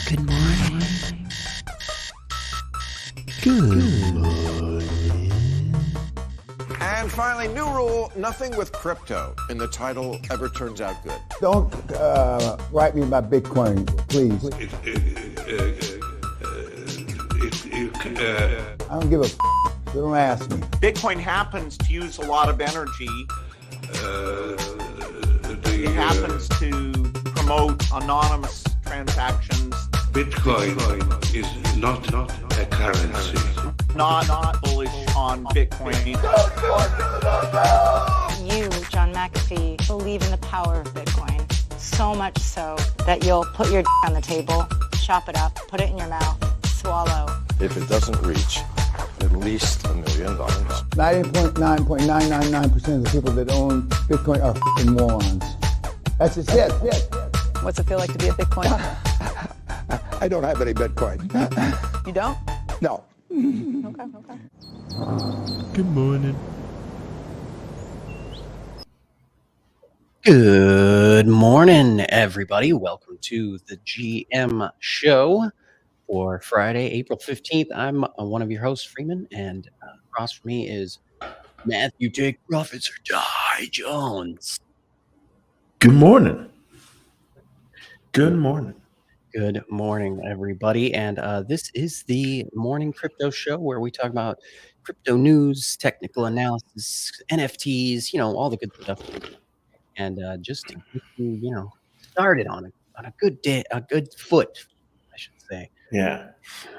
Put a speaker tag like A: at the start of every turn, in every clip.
A: Good morning. Good morning.
B: And finally, new rule, nothing with crypto in the title ever turns out good.
C: Don't write me about Bitcoin, please. I don't give a don't ask me.
D: Bitcoin happens to use a lot of energy. It happens to promote anonymous transactions.
E: Bitcoin is not a currency.
D: Not bullish on Bitcoin.
F: You, John McAfee, believe in the power of Bitcoin. So much so that you'll put your on the table, chop it up, put it in your mouth, swallow.
B: If it doesn't reach at least $1 million.
C: 99.999% of the people that own Bitcoin are f***ing morons. That's just it.
G: What's it feel like to be a Bitcoin?
C: I don't have any Bitcoin.
G: You don't?
C: No.
G: Okay.
A: Good morning. Good morning, everybody. Welcome to the GM show for Friday, April 15th. I'm one of your hosts, Freeman, and across from me is Matthew Take Profits or Die Jones.
E: Good morning. Good morning.
A: Good morning, everybody. And this is the morning crypto show where we talk about crypto news, technical analysis, NFTs, all the good stuff. And just to get you, started on a good day, a good foot, I should say.
E: Yeah.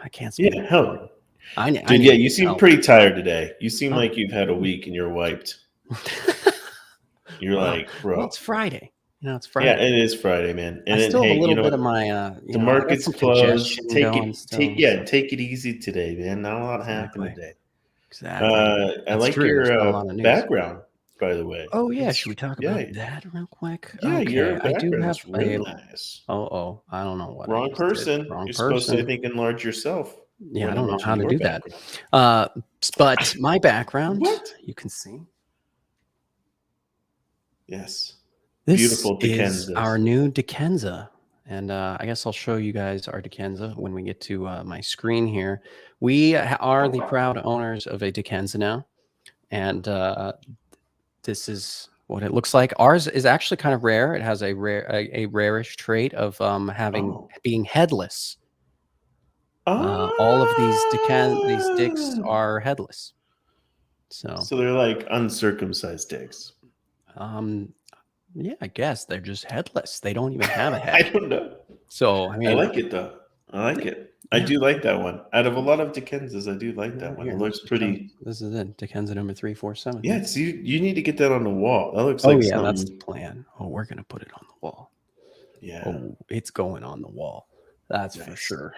A: I can't speak.
E: Yeah, hell.
A: Dude,
E: you seem pretty tired today. You seem like you've had a week and you're wiped. You're like, bro.
A: Well, it's Friday. It's Friday.
E: Yeah, it is Friday, man. And
A: I still have a little bit of my,
E: the market's closed. Take
A: it
E: easy today, man. Not a lot happened today.
A: Exactly.
E: I like your background, by the way.
A: Oh yeah, should we talk about that real quick?
E: Yeah,
A: okay.
E: your background
A: I do have
E: is really nice.
A: I don't know what.
E: Wrong person.
A: Wrong
E: You're
A: person.
E: supposed to, I think, enlarge yourself.
A: Yeah, I don't know how to do that. But my background, you can see.
E: Yes.
A: This
E: beautiful
A: is our new Dikenza. And I guess I'll show you guys our Dikenza when we get to my screen here. We are the proud owners of a Dikenza now. And this is what it looks like. Ours is actually kind of rare. It has a rarish trait of being headless. All of these dicks are headless. So
E: they're like uncircumcised dicks.
A: Yeah, I guess they're just headless. They don't even have a head.
E: I don't know.
A: So I mean,
E: I like it though. I like it. Yeah. I do like that one. Out of a lot of Dikenzas, I do like that one. It looks pretty.
A: This is it. Dikenza number 347.
E: Yeah, see, you need to get that on the wall. That looks
A: like that's the plan. Oh, we're gonna put it on the wall.
E: Yeah.
A: Oh, it's going on the wall. That's for sure.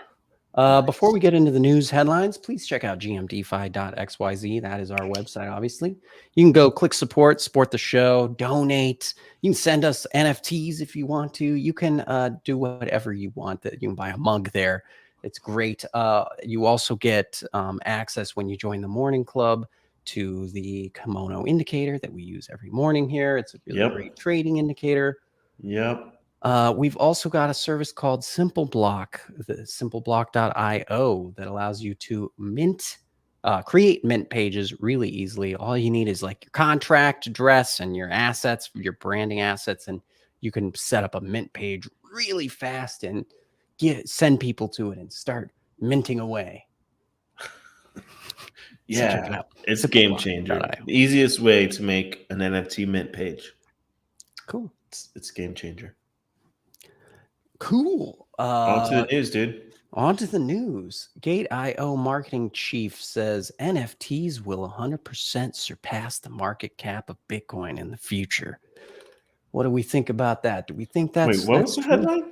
A: Before we get into the news headlines, please check out gmdefi.xyz. That is our website, obviously. You can go click support the show, donate. You can send us NFTs if you want to. You can do whatever you want. That you can buy a mug there. It's great. You also get access when you join the morning club to the kimono indicator that we use every morning here. It's a really great trading indicator.
E: Yep.
A: We've also got a service called SimpleBlock, the simpleblock.io, that allows you to create mint pages really easily. All you need is like your contract address and your assets, your branding assets, and you can set up a mint page really fast and send people to it and start minting away.
E: Yeah,
A: so check it out.
E: It's a game changer. The easiest way to make an NFT mint page.
A: Cool.
E: It's a game changer.
A: Cool.
E: On to the news, dude.
A: On to the news. Gate.io marketing chief says NFTs will 100% surpass the market cap of Bitcoin in the future. What do we think about that? Do we think that's
E: Wait, what was the headline?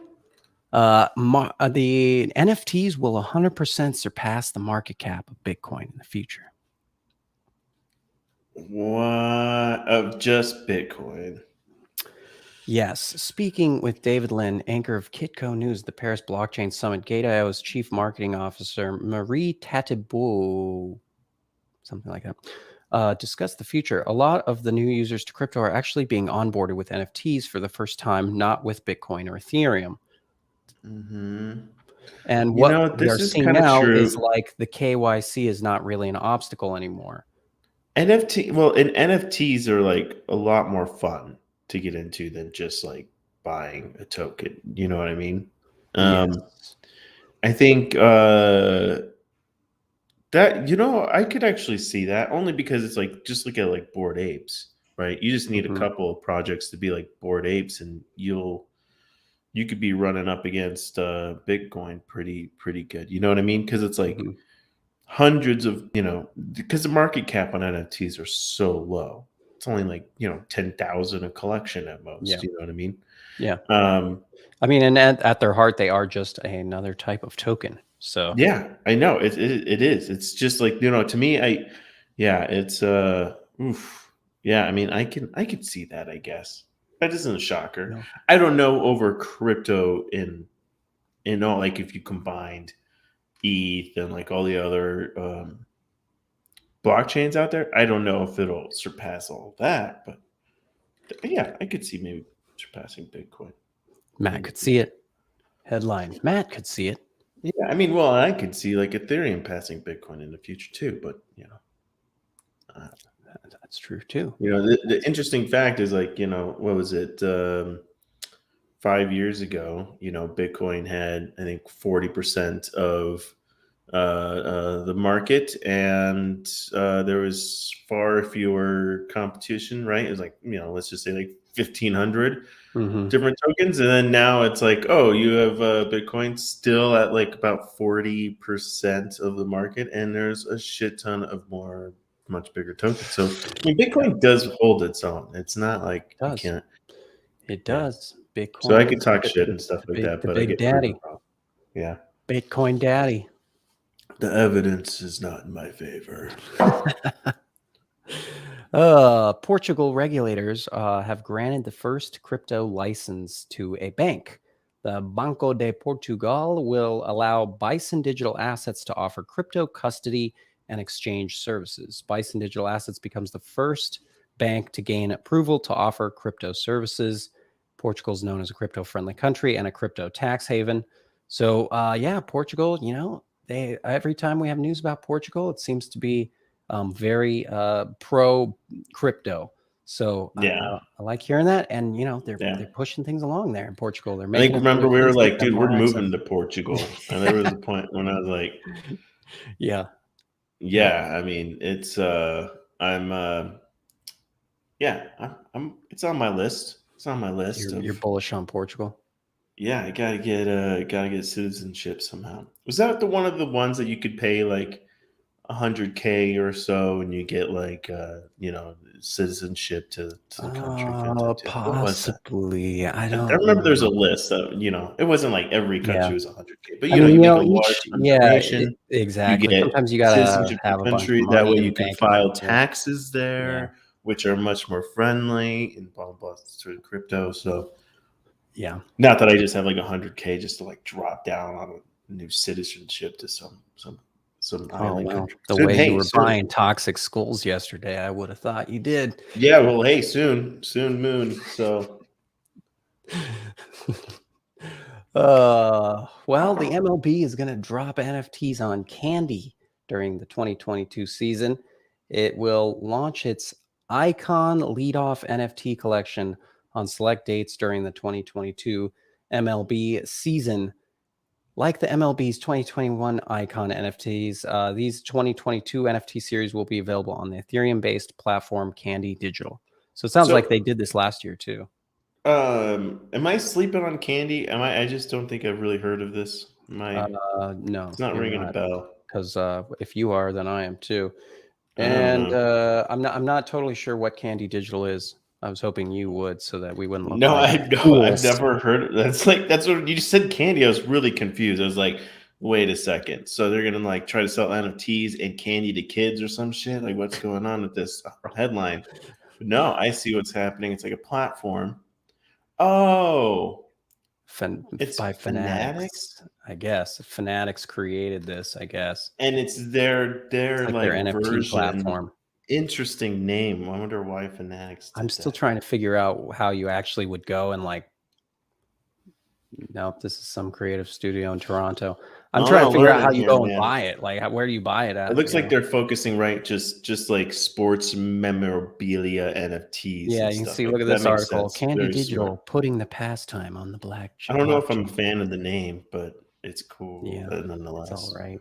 A: The NFTs will 100% surpass the market cap of Bitcoin in the future.
E: What? Of just Bitcoin?
A: Yes. Speaking with David Lin, anchor of Kitco News, the Paris Blockchain Summit, Gate.io's chief marketing officer, Marie Tatibou, something like that, discussed the future. A lot of the new users to crypto are actually being onboarded with NFTs for the first time, not with Bitcoin or Ethereum.
E: Mm-hmm.
A: And what we are seeing now is like the KYC is not really an obstacle anymore.
E: NFTs are like a lot more fun to get into than just like buying a token. You know what I mean?
A: Yes.
E: I think that, I could actually see that only because it's like, just look at like Bored Apes, right? You just need a couple of projects to be like Bored Apes and you could be running up against Bitcoin pretty good. You know what I mean? Because it's like hundreds of, because the market cap on NFTs are so low. It's only like 10,000 a collection at most.
A: Yeah.
E: You know what I mean?
A: Yeah. I mean, and at their heart, they are just another type of token. So
E: yeah, I know it is. It's just like, to me, it's oof. Yeah, I mean, I could see that, I guess. That isn't a shocker.
A: No.
E: I don't know over crypto in all, like if you combined ETH and like all the other blockchains out there, I don't know if it'll surpass all that, but yeah, I could see maybe surpassing Bitcoin.
A: Matt could see it. Headline: Matt could see it.
E: Yeah, I mean, well, I could see like Ethereum passing Bitcoin in the future too, but
A: that's true too.
E: The interesting fact is like, what was it? 5 years ago, Bitcoin had, I think, 40% of the market, and there was far fewer competition, right? It was like, let's just say like 1,500 different tokens, and then now it's like, oh, you have Bitcoin still at like about 40% of the market, and there's a shit ton of much bigger tokens. So I mean, Bitcoin does hold its own. It's not like you can't.
A: It does. Bitcoin.
E: So I could talk shit and stuff like that, but I get
A: daddy.
E: Yeah.
A: Bitcoin daddy.
E: The evidence is not in my favor.
A: Portugal regulators have granted the first crypto license to a bank. The Banco de Portugal will allow Bison Digital Assets to offer crypto custody and exchange services. Bison Digital Assets becomes the first bank to gain approval to offer crypto services. Portugal is known as a crypto-friendly country and a crypto tax haven. So, Portugal, every time we have news about Portugal, it seems to be very pro crypto. So I like hearing that, and they're pushing things along there in Portugal. They're making.
E: I think, remember, we were like, dude, we're moving to Portugal, and there was a point when I was like,
A: yeah.
E: I mean, it's I'm it's on my list. It's on my list.
A: You're bullish on Portugal.
E: Yeah, I gotta get citizenship somehow. Was that one of the ones that you could pay like 100K or so, and you get like citizenship to the country. What was that?
A: Possibly. I
E: I
A: don't
E: remember there's a
A: know.
E: list of, it wasn't like every
A: Yeah.
E: country was 100K, but
A: I
E: you
A: mean,
E: make a large
A: each
E: donation, you
A: exactly.
E: get
A: Sometimes you gotta
E: citizenship to
A: have
E: the
A: a bunch of
E: country. That
A: money
E: way
A: in
E: you
A: the
E: can
A: bank
E: file
A: account too.
E: taxes
A: Yeah.
E: there, which are much more friendly and blah blah blah through crypto. So
A: Yeah.
E: not that I just have like 100K just to like drop down on a new citizenship to some
A: Oh,
E: island
A: well,
E: country.
A: the
E: Soon,
A: way you
E: hey,
A: were
E: soon.
A: buying toxic skulls yesterday, I would have thought you did.
E: Yeah, well, hey, soon moon. So
A: Well, the MLB is going to drop NFTs on Candy during the 2022 season. It will launch its Icon Leadoff NFT collection on select dates during the 2022 MLB season. Like the MLB's 2021 Icon NFTs, these 2022 NFT series will be available on the Ethereum-based platform Candy Digital. So it sounds like they did this last year too.
E: am I sleeping on Candy? I just don't think I've really heard of this.
A: No,
E: It's not
A: you're
E: ringing a
A: not.
E: bell.
A: Because if you are, then I am too.
E: I don't
A: And
E: know.
A: I'm not totally sure what Candy Digital is. I was hoping you would, so that we wouldn't look
E: No,
A: like
E: I've
A: fools.
E: never heard. That's what you just said. Candy. I was really confused. I was like, wait a second. So they're gonna like try to sell NFTs and candy to kids or some shit. Like, what's going on with this headline? But no, I see what's happening. It's like a platform. Oh, it's
A: By
E: Fanatics,
A: Fanatics, I guess. Fanatics created this, I guess.
E: and it's their
A: It's like their
E: like
A: NFT
E: version.
A: platform.
E: Interesting name. I wonder why Fanatics
A: I'm
E: did
A: still
E: that.
A: trying to figure out how you actually would go and like, nope, this is some creative studio in Toronto. I'm
E: Oh,
A: trying to figure out how
E: learning
A: you
E: here,
A: go and
E: man.
A: buy it. Like, where do you buy it
E: It
A: at?
E: looks
A: You
E: like
A: know?
E: they're focusing right just like sports memorabilia NFTs
A: Yeah,
E: and
A: you can
E: stuff.
A: see.
E: Like
A: Look at
E: that
A: this
E: makes
A: article.
E: sense.
A: Candy
E: Very
A: Digital
E: smart.
A: putting the pastime on the
E: I don't know if I'm a
A: blockchain.
E: fan of the name, but it's cool
A: Yeah, it's all
E: nonetheless.
A: right.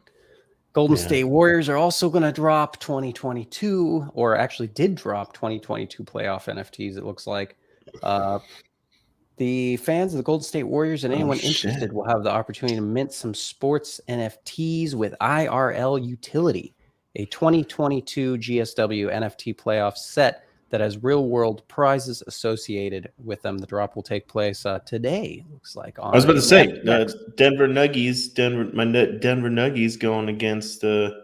A: Golden
E: Yeah.
A: State Warriors are also going to drop 2022, or actually did drop 2022 playoff NFTs. It looks like the fans of the Golden State Warriors and
E: Oh
A: anyone
E: shit.
A: interested will have the opportunity to mint some sports NFTs with IRL utility. A 2022 GSW NFT playoff set that has real-world prizes associated with them. The drop will take place today. Looks like
E: I was
A: on
E: about to say
A: FTX.
E: Denver Nuggies going against the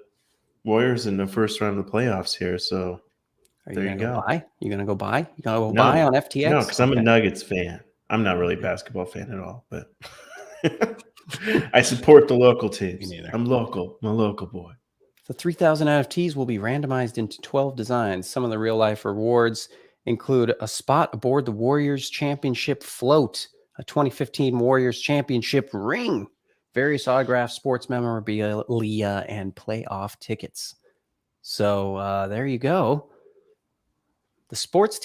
E: Warriors in the first round of the playoffs here. So
A: Are you
E: there
A: gonna
E: you
A: go
E: go.
A: buy? You gonna go buy? You gonna go buy
E: No,
A: on
E: no,
A: FTX?
E: because I'm a
A: Okay.
E: Nuggets fan. I'm not really a basketball fan at all, but I support the local teams.
A: Me neither.
E: I'm local. I'm a local boy.
A: The 3,000 NFTs will be randomized into 12 designs. Some of the real-life rewards include a spot aboard the Warriors Championship float, a 2015 Warriors Championship ring, various autographed sports memorabilia, and playoff tickets. So there you go. The sports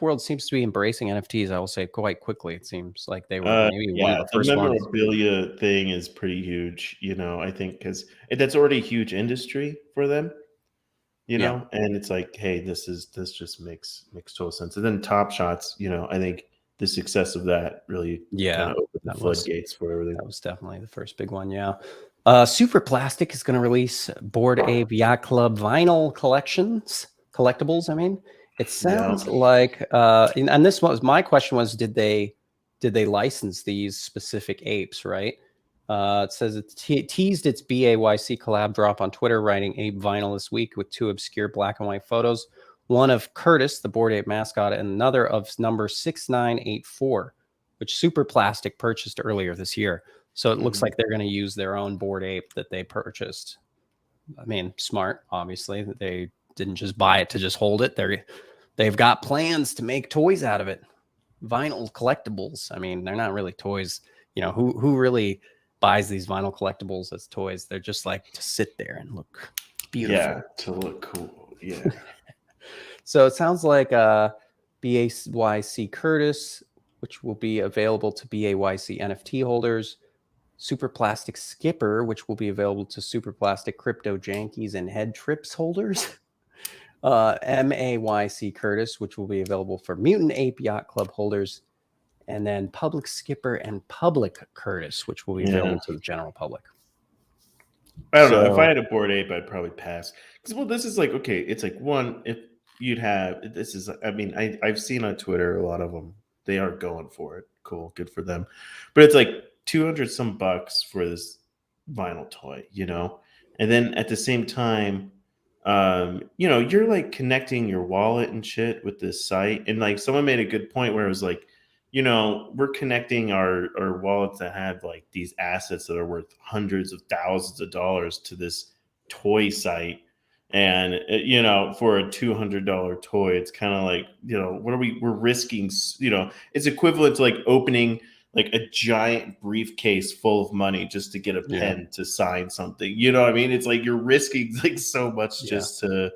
A: world seems to be embracing NFTs, I will say, quite quickly. It seems like they were maybe one of
E: Yeah,
A: the
E: the
A: first ones.
E: memorabilia thing is pretty huge. I think because that's already a huge industry for them.
A: Yeah.
E: And it's like, hey, this just makes total sense. And then Top Shots, I think the success of that really kind
A: Yeah,
E: of opened the
A: that was
E: floodgates for everything.
A: that was definitely the first big one. Yeah. Super Plastic is going to release Bored Ape Yacht Club vinyl collectibles. I mean, it sounds
E: Yeah.
A: like, and this was my question was, did they license these specific apes? Right. It says it teased its BAYC collab drop on Twitter, writing ape vinyl this week with 2 obscure black and white photos, one of Curtis, the Bored Ape mascot, and another of number 6984, which Super Plastic purchased earlier this year. So it looks like they're going to use their own Bored Ape that they purchased. I mean, smart, obviously. They didn't just buy it to just hold it. They've got plans to make toys out of it. Vinyl collectibles. I mean, they're not really toys. Who really buys these vinyl collectibles as toys? They're just like to sit there and look beautiful.
E: Yeah, to look cool. Yeah.
A: So it sounds like BAYC Curtis, which will be available to BAYC NFT holders, Super Plastic Skipper, which will be available to Super Plastic Crypto Jankies and Head Trips holders, MAYC Curtis, which will be available for Mutant Ape Yacht Club holders, and then Public Skipper and Public Curtis, which will be available to the general public.
E: I don't know. If I
A: So
E: had a Bored Ape, I'd probably pass. Because well, this is like okay. It's like one if you'd have this is. I mean, I've seen on Twitter a lot of them. They are going for it. Cool, good for them. But it's like 200 some bucks for this vinyl toy, you know. And then at the same time, you know, you're like connecting your wallet and shit with this site. And like someone made a good point where it was like, you know, we're connecting our wallets that have like these assets that are worth hundreds of thousands of dollars to this toy site. And you know, for a $200 toy, it's kind of like, you know, we're risking, you know, it's equivalent to like opening like a giant briefcase full of money just to get a pen to sign something. You know what I mean? It's like you're risking like so much just to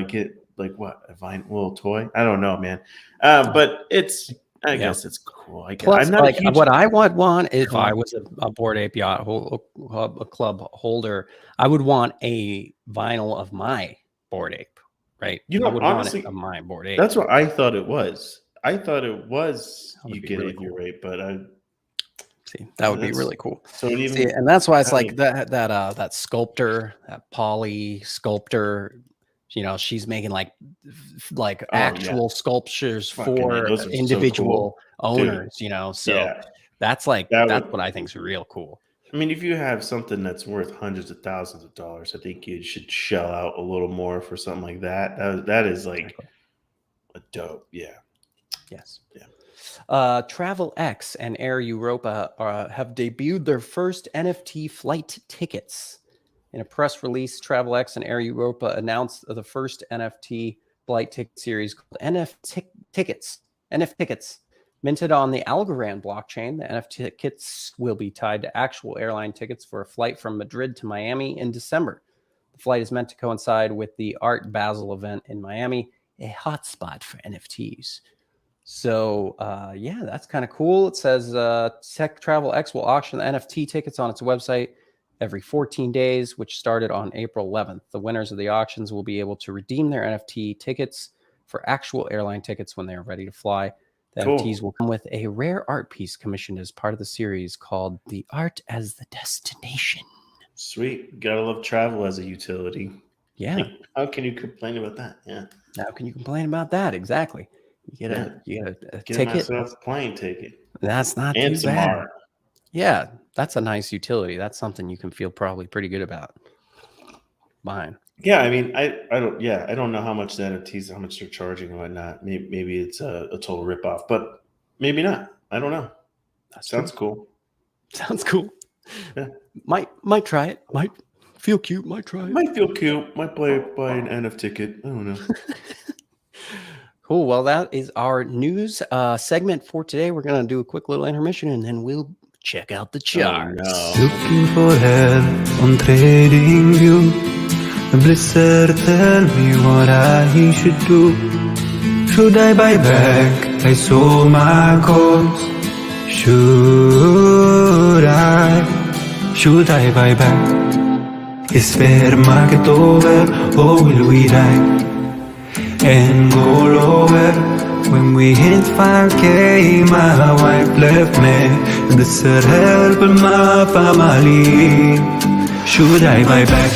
E: get like what a little toy. I don't know, man. But it's I guess it's cool.
A: Plus,
E: I'm not
A: like
E: a huge
A: what I would want if I was a Bored Ape Yacht a club holder, I would want a vinyl of my Bored Ape, right?
E: You
A: I
E: know,
A: would
E: honestly,
A: want it of my Bored Ape.
E: that's what I thought it was. I thought it was
A: That would
E: you
A: be
E: get
A: really
E: it in your rate, but
A: See, that would be really cool.
E: So it even
A: See, and that's why it's like that sculptor, that poly sculptor, you know, she's making like actual sculptures
E: Fucking
A: for
E: those are so
A: individual
E: cool. Dude,
A: owners, you know. So
E: yeah.
A: that's like
E: That
A: that's
E: would-
A: what I think is real cool.
E: I mean, if you have something that's worth hundreds of thousands of dollars, I think you should shell out a little more for something like that. That is like a dope, yeah.
A: Yes.
E: Yeah.
A: Travel X and Air Europa have debuted their first NFT flight tickets. In a press release, Travel X and Air Europa announced the first NFT flight ticket series called NFT Tickets. Minted on the Algorand blockchain, the NFT tickets will be tied to actual airline tickets for a flight from Madrid to Miami in December. The flight is meant to coincide with the Art Basel event in Miami, a hotspot for NFTs. So, yeah, that's kind of cool. It says Tech Travel X will auction the NFT tickets on its website every 14 days, which started on April 11th. The winners of the auctions will be able to redeem their NFT tickets for actual airline tickets when they are ready to fly. The NFTs will come with a rare art piece commissioned as part of the series called The Art as the Destination.
E: Sweet. Gotta love travel as a utility.
A: Yeah.
E: Like, how can you complain about that? Yeah.
A: How can you complain about that? Exactly. You get a
E: Get
A: ticket.
E: myself a plane ticket.
A: That's not
E: and
A: too
E: some
A: bad.
E: art.
A: Yeah, that's a nice utility. That's something you can feel probably pretty good about buying.
E: Yeah, I mean, I don't know how much the NFTs, how much they're charging and whatnot. Maybe it's a total ripoff, but maybe not. I don't know. That sounds cool.
A: Sounds cool.
E: Yeah.
A: Might try it. Might feel cute. Might try it.
E: Might feel cute. Might buy an NF ticket. I don't know.
A: Cool. Well, that is our news segment for today. We're gonna do a quick little intermission, and then we'll check out the charts.
E: Oh, no.
H: Looking for help on trading view. Blizzard, tell me what I should do. Should I buy back? I sold my calls. Should I buy back? Is fair market over or will we die and go lower? When we hit 5K, my wife left me. This would help my family. Should I buy back?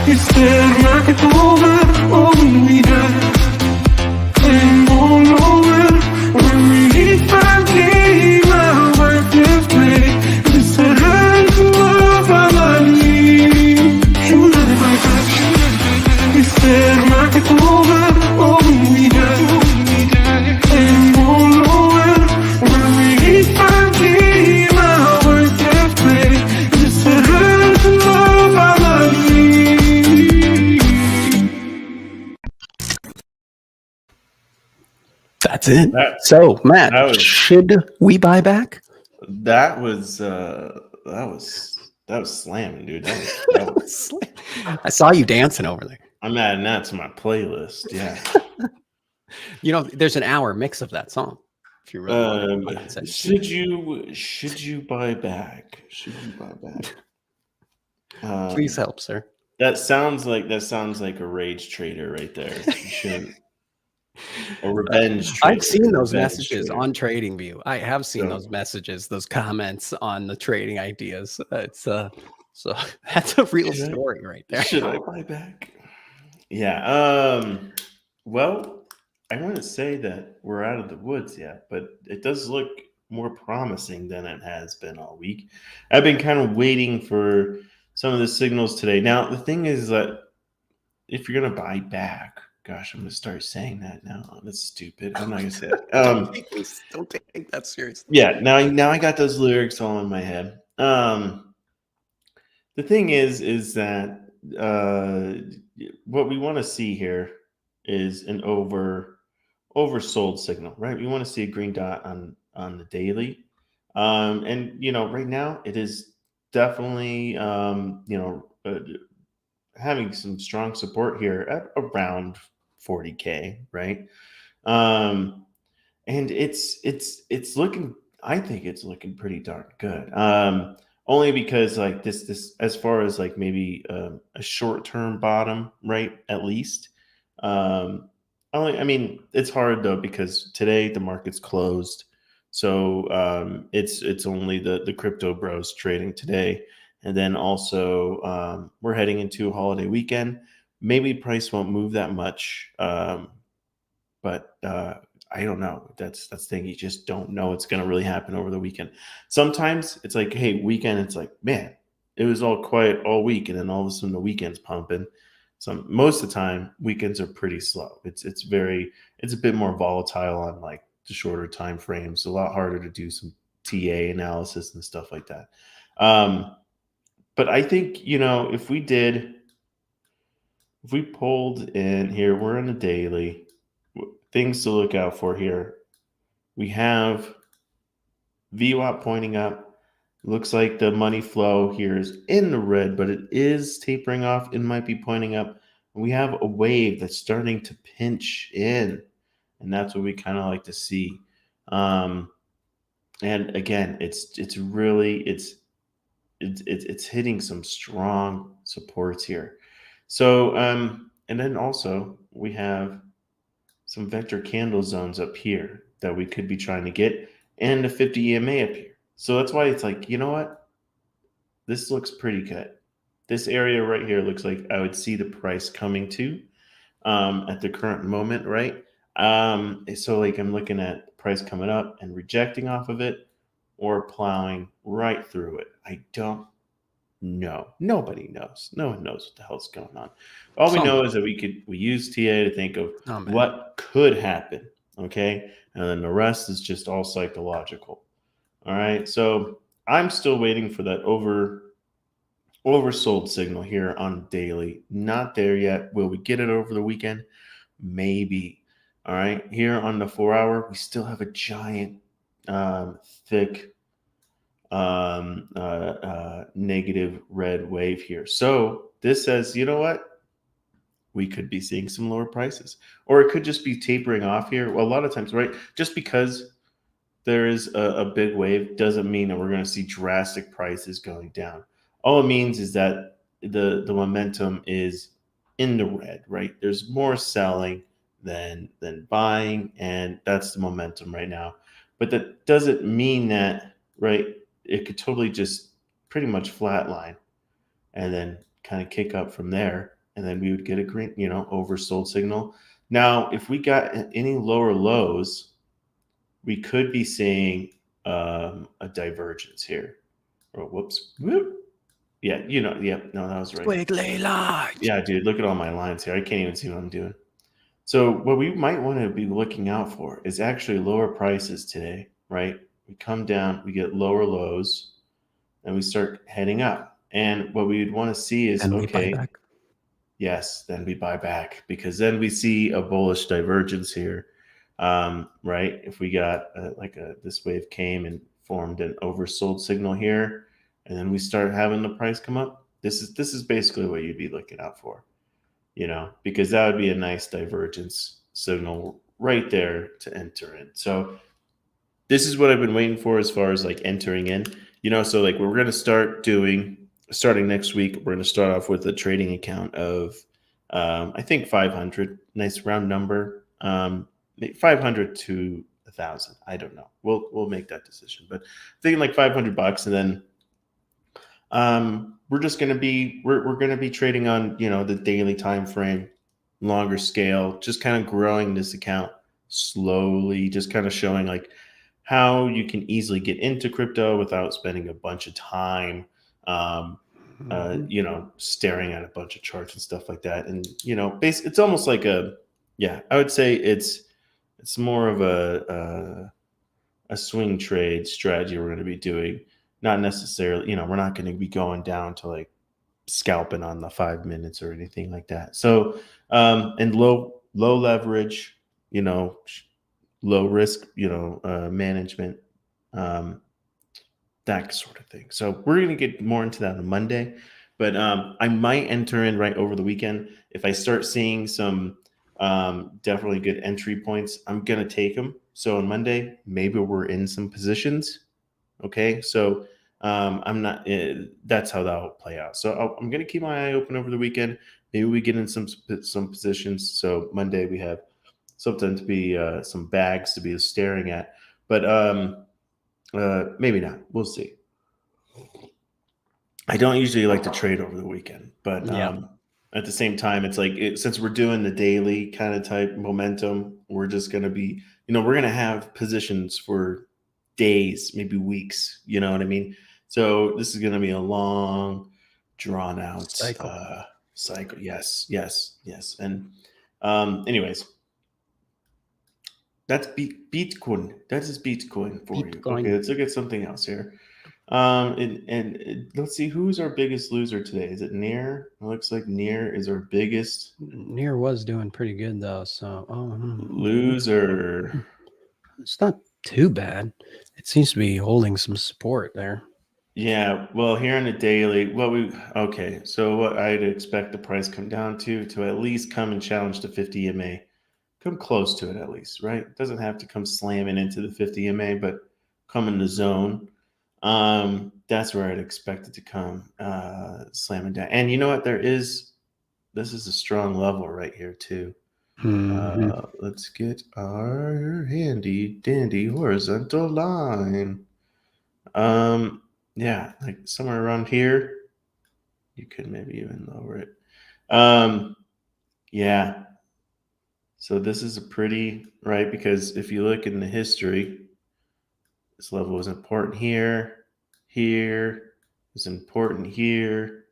H: Is fair market over or will we die and go lower? When we hit 5K, my wife left me. This would help my family. Should I buy back? Is fair market over or will we die and go lower? When we hit 5K, my wife left me. This would help my family.
A: That's it. So, Matt, should we buy back?
E: That was slamming, dude. That was
A: I saw you dancing over there.
E: I'm adding that to my playlist. Yeah.
A: You know, there's an hour mix of that song. If you really want to
E: should you buy back? Should you buy back?
A: Please help, sir.
E: That sounds like a rage trader right there. You shouldn't. A revenge trader.
A: I've seen those messages on TradingView. I have seen those messages, those comments on the trading ideas. It's So that's a real
E: Should I-
A: story right there.
E: Should I buy back? Yeah. Well, I want to say that we're out of the woods yet, but it does look more promising than it has been all week. I've been kind of waiting for some of the signals today. Now, the thing is that if you're gonna buy back, gosh, I'm gonna start saying that now. That's stupid. I'm not gonna say it.
A: Don't take that seriously.
E: Yeah, now I got those lyrics all in my head. The thing is that what we want to see here is an oversold signal, right? We want to see a green dot on the daily, and right now it is definitely having some strong support here at around 40K, right? Um, and it's looking. I think it's looking pretty darn good. Only because like this as far as like maybe a short term bottom, right? At least. I mean, it's hard though because today the market's closed, so it's only the crypto bros trading today, and then also we're heading into a holiday weekend. Maybe price won't move that much, but I don't know. That's the thing. You just don't know what's going to really happen over the weekend. Sometimes it's like, hey, weekend. It's like, man, it was all quiet all week, and then all of a sudden the weekend's pumping. So most of the time, weekends are pretty slow. It's a bit more volatile on like the shorter time frames. A lot harder to do some TA analysis and stuff like that. But I think if we pulled in here, we're in a daily. Things to look out for here. We have VWAP pointing up. Looks like the money flow here is in the red, but it is tapering off. It might be pointing up. We have a wave that's starting to pinch in, and that's what we kind of like to see. And again, it's hitting some strong supports here. So and then also we have some vector candle zones up here that we could be trying to get, and a 50 EMA up here. So that's why it's like, you know what? This looks pretty good. This area right here looks like I would see the price coming to at the current moment, right? So like I'm looking at price coming up and rejecting off of it or plowing right through it. I don't know. Nobody knows. No one knows what the hell's going on. All we know is that we use TA to think of what could happen. Okay. And then the rest is just all psychological. All right. So I'm still waiting for that oversold signal here on daily. Not there yet. Will we get it over the weekend? Maybe. All right. Here on the 4 hour, we still have a giant, thick, negative red wave here. So this says, you know what? We could be seeing some lower prices, or it could just be tapering off here. Well, a lot of times, right? Just because there is a big wave doesn't mean that we're going to see drastic prices going down. All it means is that the momentum is in the red, right? There's more selling than buying, and that's the momentum right now. But that doesn't mean that, right? It could totally just pretty much flatline and then kind of kick up from there, and then we would get a green, oversold signal. Now, if we got any lower lows, we could be seeing a divergence here. Oh, whoops. Whoop. Yeah, no, that was right.
A: Squiggly lines.
E: Yeah, dude, look at all my lines here. I can't even see what I'm doing. So what we might want to be looking out for is actually lower prices today, right? We come down, we get lower lows, and we start heading up. And what we would want to see is, okay, yes, then we buy back, because then we see a bullish divergence here. Right? If we got this wave came and formed an oversold signal here, and then we start having the price come up, this is basically what you'd be looking out for, because that would be a nice divergence signal right there to enter in. So this is what I've been waiting for as far as like entering in, so like we're going to starting next week, we're going to start off with a trading account of, I think 500, nice round number. 500 to 1,000. I don't know. We'll make that decision, but thinking like $500, and then we're just going to be we're going to be trading on the daily time frame, longer scale, just kind of growing this account slowly, just kind of showing like how you can easily get into crypto without spending a bunch of time staring at a bunch of charts and stuff like that. And it's almost like I would say it's more of a swing trade strategy we're going to be doing. Not necessarily, we're not going to be going down to like scalping on the 5 minutes or anything like that. So, and low leverage, low risk, management, that sort of thing. So we're going to get more into that on Monday, but I might enter in right over the weekend. If I start seeing some definitely good entry points, I'm going to take them. So on Monday, maybe we're in some positions. Okay. So I'm not, that's how that will play out. So I'm going to keep my eye open over the weekend. Maybe we get in some positions. So Monday we have something to be, some bags to be staring at, but maybe not. We'll see. I don't usually like to trade over the weekend, but at the same time, it's like since we're doing the daily kind of type momentum, we're just going to be, we're going to have positions for days, maybe weeks. You know what I mean? So this is going to be a long, drawn out cycle. Yes. And anyways, that's Bitcoin. That is Bitcoin for you. Okay, let's look at something else here. And let's see, who's our biggest loser today? Is it Near? It looks like Near is our biggest.
A: Near was doing pretty good though, so
E: loser.
A: It's not too bad. It seems to be holding some support there.
E: Yeah, well, here on the daily, so what I'd expect the price come down to at least come and challenge the 50 EMA. Come close to it at least, right? It doesn't have to come slamming into the 50 EMA, but come in the zone. That's where I'd expect it to come slamming down. And you know what? This is a strong level right here too. Let's get our handy dandy horizontal line. Yeah, like somewhere around here. You could maybe even lower it. Yeah. So this is a pretty, right? Because if you look in the history, this level was important here. Here is important here.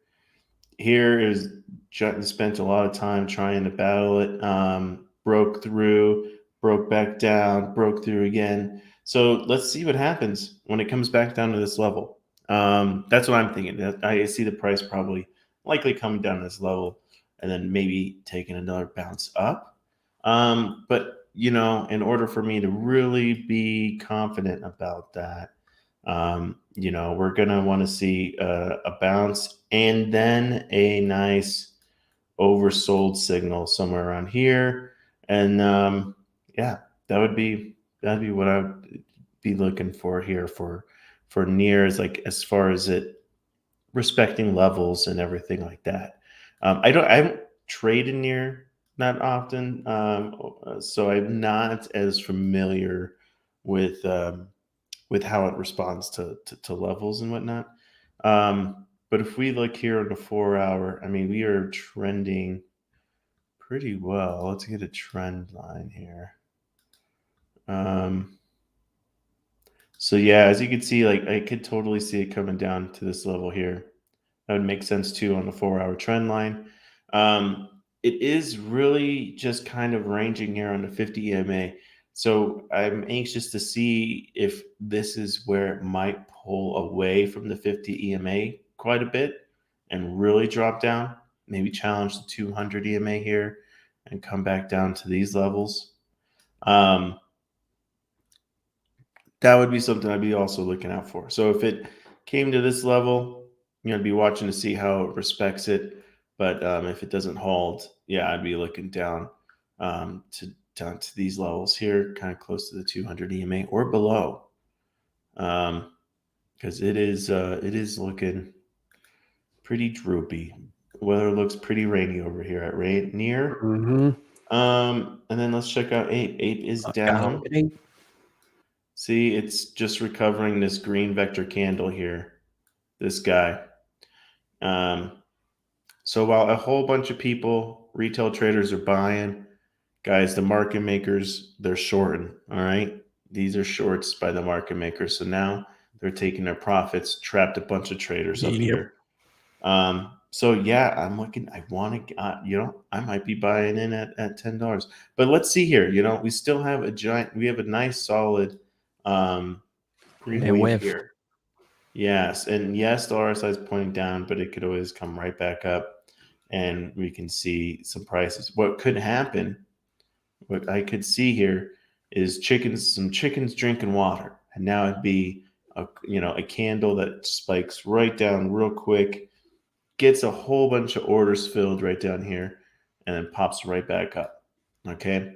E: Here is spent a lot of time trying to battle it. Broke through, broke back down, broke through again. So let's see what happens when it comes back down to this level. That's what I'm thinking. I see the price probably likely coming down to this level and then maybe taking another bounce up. But in order for me to really be confident about that, we're going to want to see a bounce and then a nice oversold signal somewhere around here. And that'd be what I would be looking for here for Near, is like as far as it respecting levels and everything like that. I haven't traded Near that often, so I'm not as familiar with how it responds to levels and whatnot. But if we look here on the 4-hour, I mean, we are trending pretty well. Let's get a trend line here. So yeah, as you can see, like I could totally see it coming down to this level here. That would make sense too on the 4-hour trend line. It is really just kind of ranging here on the 50 EMA. So I'm anxious to see if this is where it might pull away from the 50 EMA quite a bit and really drop down, maybe challenge the 200 EMA here and come back down to these levels. That would be something I'd be also looking out for. So if it came to this level, I'd be watching to see how it respects it. But if it doesn't hold, I'd be looking down to these levels here, kind of close to the 200 EMA or below, because it is looking pretty droopy. Weather looks pretty rainy over here at Near. And then let's check out Ape. Ape is down. See, it's just recovering this green vector candle here. This guy. So while a whole bunch of people, retail traders are buying, guys, the market makers, they're shorting. All right. These are shorts by the market makers. So now they're taking their profits, trapped a bunch of traders up here. So yeah, I'm looking, I want to, I might be buying in at $10, but let's see here. We still have we have a nice solid green
A: Hey,
E: wave
A: wave.
E: here. Yes. And yes, the RSI is pointing down, but it could always come right back up and we can see some prices. What could happen, what I could see here is some chickens drinking water. And now it'd be a candle that spikes right down real quick, gets a whole bunch of orders filled right down here, and then pops right back up. Okay.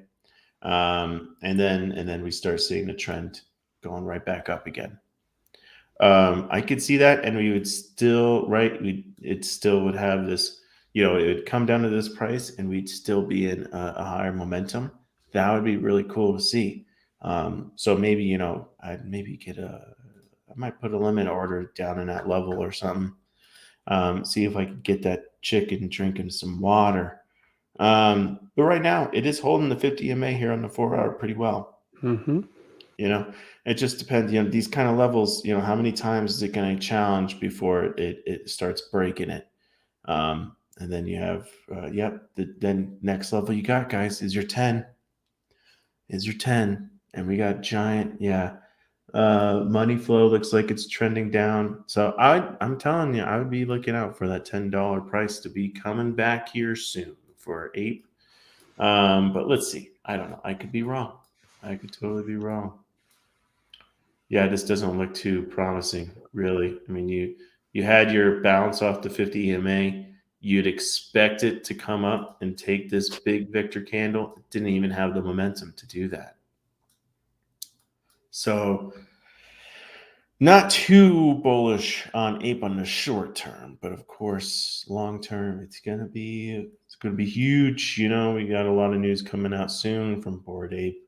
E: And then we start seeing the trend going right back up again. I could see that, and we would still, it still would have this, it would come down to this price, and we'd still be in a higher momentum. That would be really cool to see. So maybe, I'd maybe I might put a limit order down in that level or something. See if I can get that chicken drinking some water. But right now, it is holding the 50 EMA here on the 4-hour pretty well. It just depends. These kind of levels. How many times is it going to challenge before it starts breaking it? And then you have, then next level you got, guys, is your 10. And we got giant, money flow looks like it's trending down. So I'm telling you, I would be looking out for that $10 price to be coming back here soon for Ape. But let's see. I don't know. I could be wrong. I could totally be wrong. Yeah, this doesn't look too promising, really. I mean, you had your bounce off the 50 EMA. You'd expect it to come up and take this big Victor candle. It didn't even have the momentum to do that. So not too bullish on Ape on the short term, but of course, long term, it's gonna be huge. We got a lot of news coming out soon from Bored Ape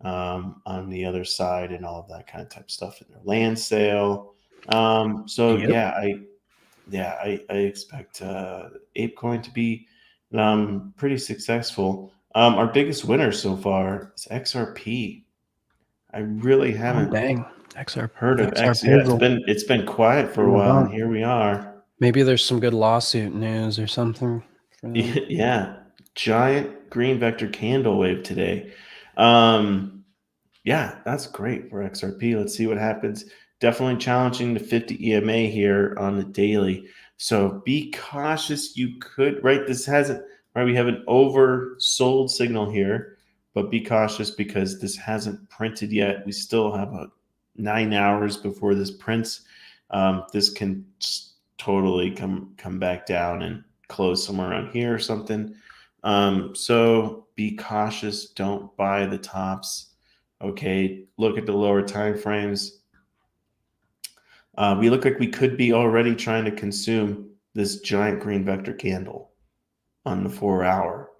E: on the other side and all of that kind of type stuff in their land sale. So
A: Yep.
E: I expect ApeCoin to be pretty successful. Our biggest winner so far is XRP. I really haven't heard of X. Yeah, it's been quiet for a while, and here we are.
A: Maybe there's some good lawsuit news or something for them.
E: Yeah, giant green vector candle wave today. Yeah, that's great for XRP. Let's see what happens. Definitely challenging the 50 EMA here on the daily. So be cautious. You could, this hasn't, we have an oversold signal here, but be cautious because this hasn't printed yet. We still have 9 hours before this prints. This can totally come back down and close somewhere around here or something. So be cautious. Don't buy the tops. Okay, look at the lower time frames. We look like we could be already trying to consume this giant green vector candle on the 4-hour.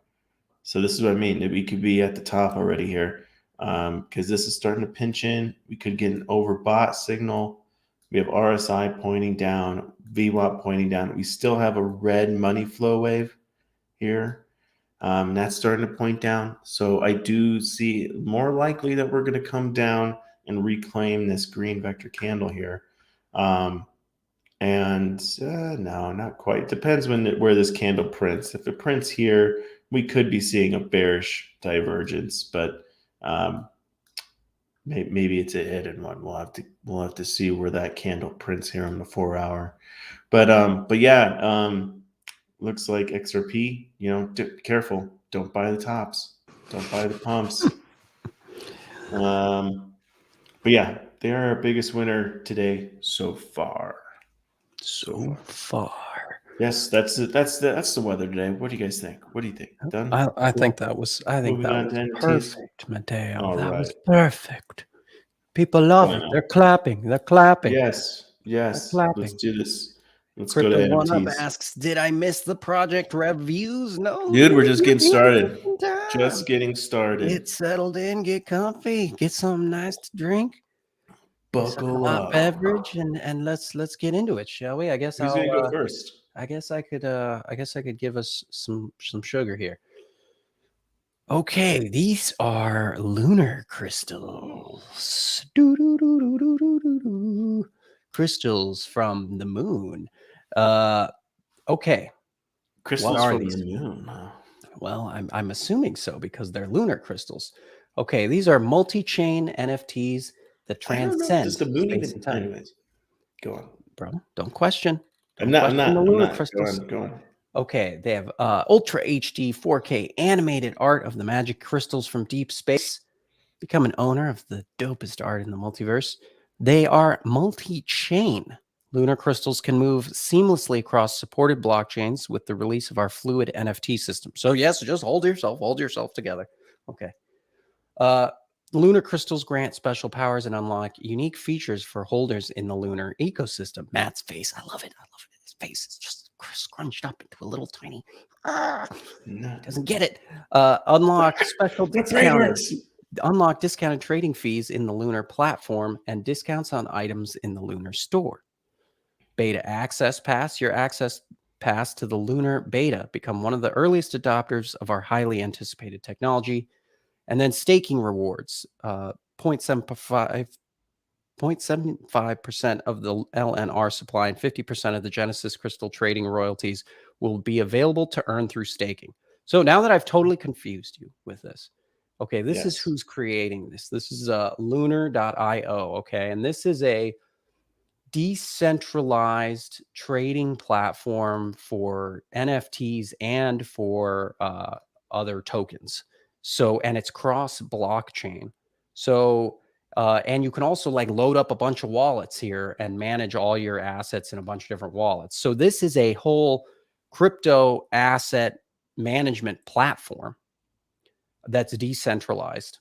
E: So this is what I mean, that we could be at the top already here because this is starting to pinch in. We could get an overbought signal. We have RSI pointing down, VWAP pointing down. We still have a red money flow wave here. That's starting to point down. So I do see more likely that we're going to come down and reclaim this green vector candle here. No, not quite. Depends where this candle prints. If it prints here, we could be seeing a bearish divergence, but maybe it's a hidden one. We'll have to see where that candle prints here on the 4-hour. But yeah, looks like XRP. Be careful. Don't buy the tops. Don't buy the pumps. But yeah, they are our biggest winner today so far. Yes, that's the weather today. What do you guys think? What do you think? Done?
A: I think that was perfect, Mateo. That was perfect. People love it. They're clapping.
E: Yes. Let's do this. Let's go to
A: Crypto One Up
E: NFTs.
A: asks, did I miss the project reviews? No,
E: Dude, we're just getting started. Just getting started.
A: Get settled in, get comfy, get something nice to drink.
E: Buckle
A: hot
E: up.
A: beverage and let's get into it, shall we? I guess
E: Who's gonna go first?
A: I guess I could give us some sugar here. Okay, these are lunar crystals. Doo-doo-doo-doo-doo-doo-doo. Crystals from the moon. Okay.
E: Crystals
A: are
E: from
A: these?
E: the moon. Huh?
A: Well, I'm assuming so because they're lunar crystals. Okay, these are multi-chain NFTs that
E: I don't know. Does
A: transcend
E: the moon
A: space
E: even?
A: and time.
E: Anyways, go on.
A: Bro, don't question.
E: I'm
A: Don't
E: not. I'm
A: question the
E: not. I'm
A: lunar
E: not. Go
A: crystals.
E: on. Go on.
A: Okay, they have Ultra HD 4K animated art of the magic crystals from deep space. Become an owner of the dopest art in the multiverse. They are multi-chain. Lunar crystals can move seamlessly across supported blockchains with the release of our fluid NFT system. So yes, just hold yourself together. Okay. Lunar crystals grant special powers and unlock unique features for holders in the lunar ecosystem. Matt's face, I love it. His face is just scrunched up into a little tiny.
E: No.
A: He doesn't get it. Unlock special discounted trading fees in the lunar platform and discounts on items in the lunar store. Beta access pass. Your access pass to the lunar beta. Become one of the earliest adopters of our highly anticipated technology. And then staking rewards. 0.75% of the LNR supply and 50% of the Genesis Crystal trading royalties will be available to earn through staking. So now that I've totally confused you with this, okay, this is who's creating this. This is lunar.io, okay? And this is a decentralized trading platform for NFTs and for other tokens. So, and it's cross blockchain. So, and you can also like load up a bunch of wallets here and manage all your assets in a bunch of different wallets. So this is a whole crypto asset management platform that's decentralized.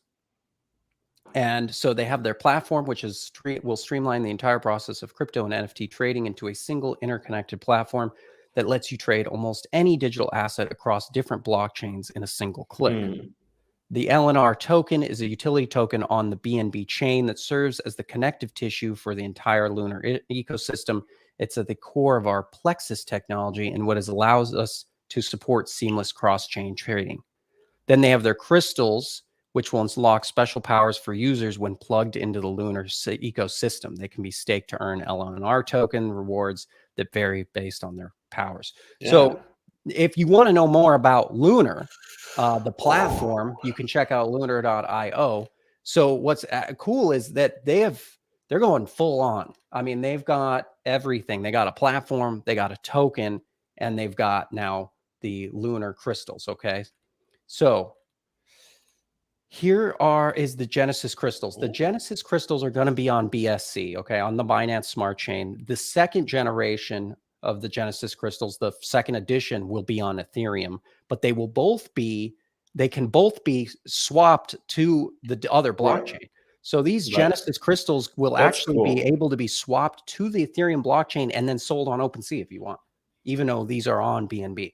A: And so they have their platform, which is will streamline the entire process of crypto and NFT trading into a single interconnected platform that lets you trade almost any digital asset across different blockchains in a single click. The LNR token is a utility token on the BNB chain that serves as the connective tissue for the entire lunar ecosystem. It's at the core of our Plexus technology and what allows us to support seamless cross-chain trading. Then they have their crystals, which will unlock special powers for users when plugged into the lunar ecosystem. They can be staked to earn LNR token rewards that vary based on their powers. Yeah. So if you want to know more about Lunar, the platform, you can check out lunar.io. So what's cool is that they're going full on. I mean, they've got everything. They got a platform, they got a token, and they've got now the lunar crystals. Okay. So here is the Genesis crystals. The Genesis crystals are going to be on BSC, okay, on the Binance Smart Chain. The second generation of the Genesis crystals, the second edition, will be on Ethereum, but they can both be swapped to the other blockchain. So these Genesis crystals will actually be able to be swapped to the Ethereum blockchain and then sold on OpenSea if you want, even though these are on BNB,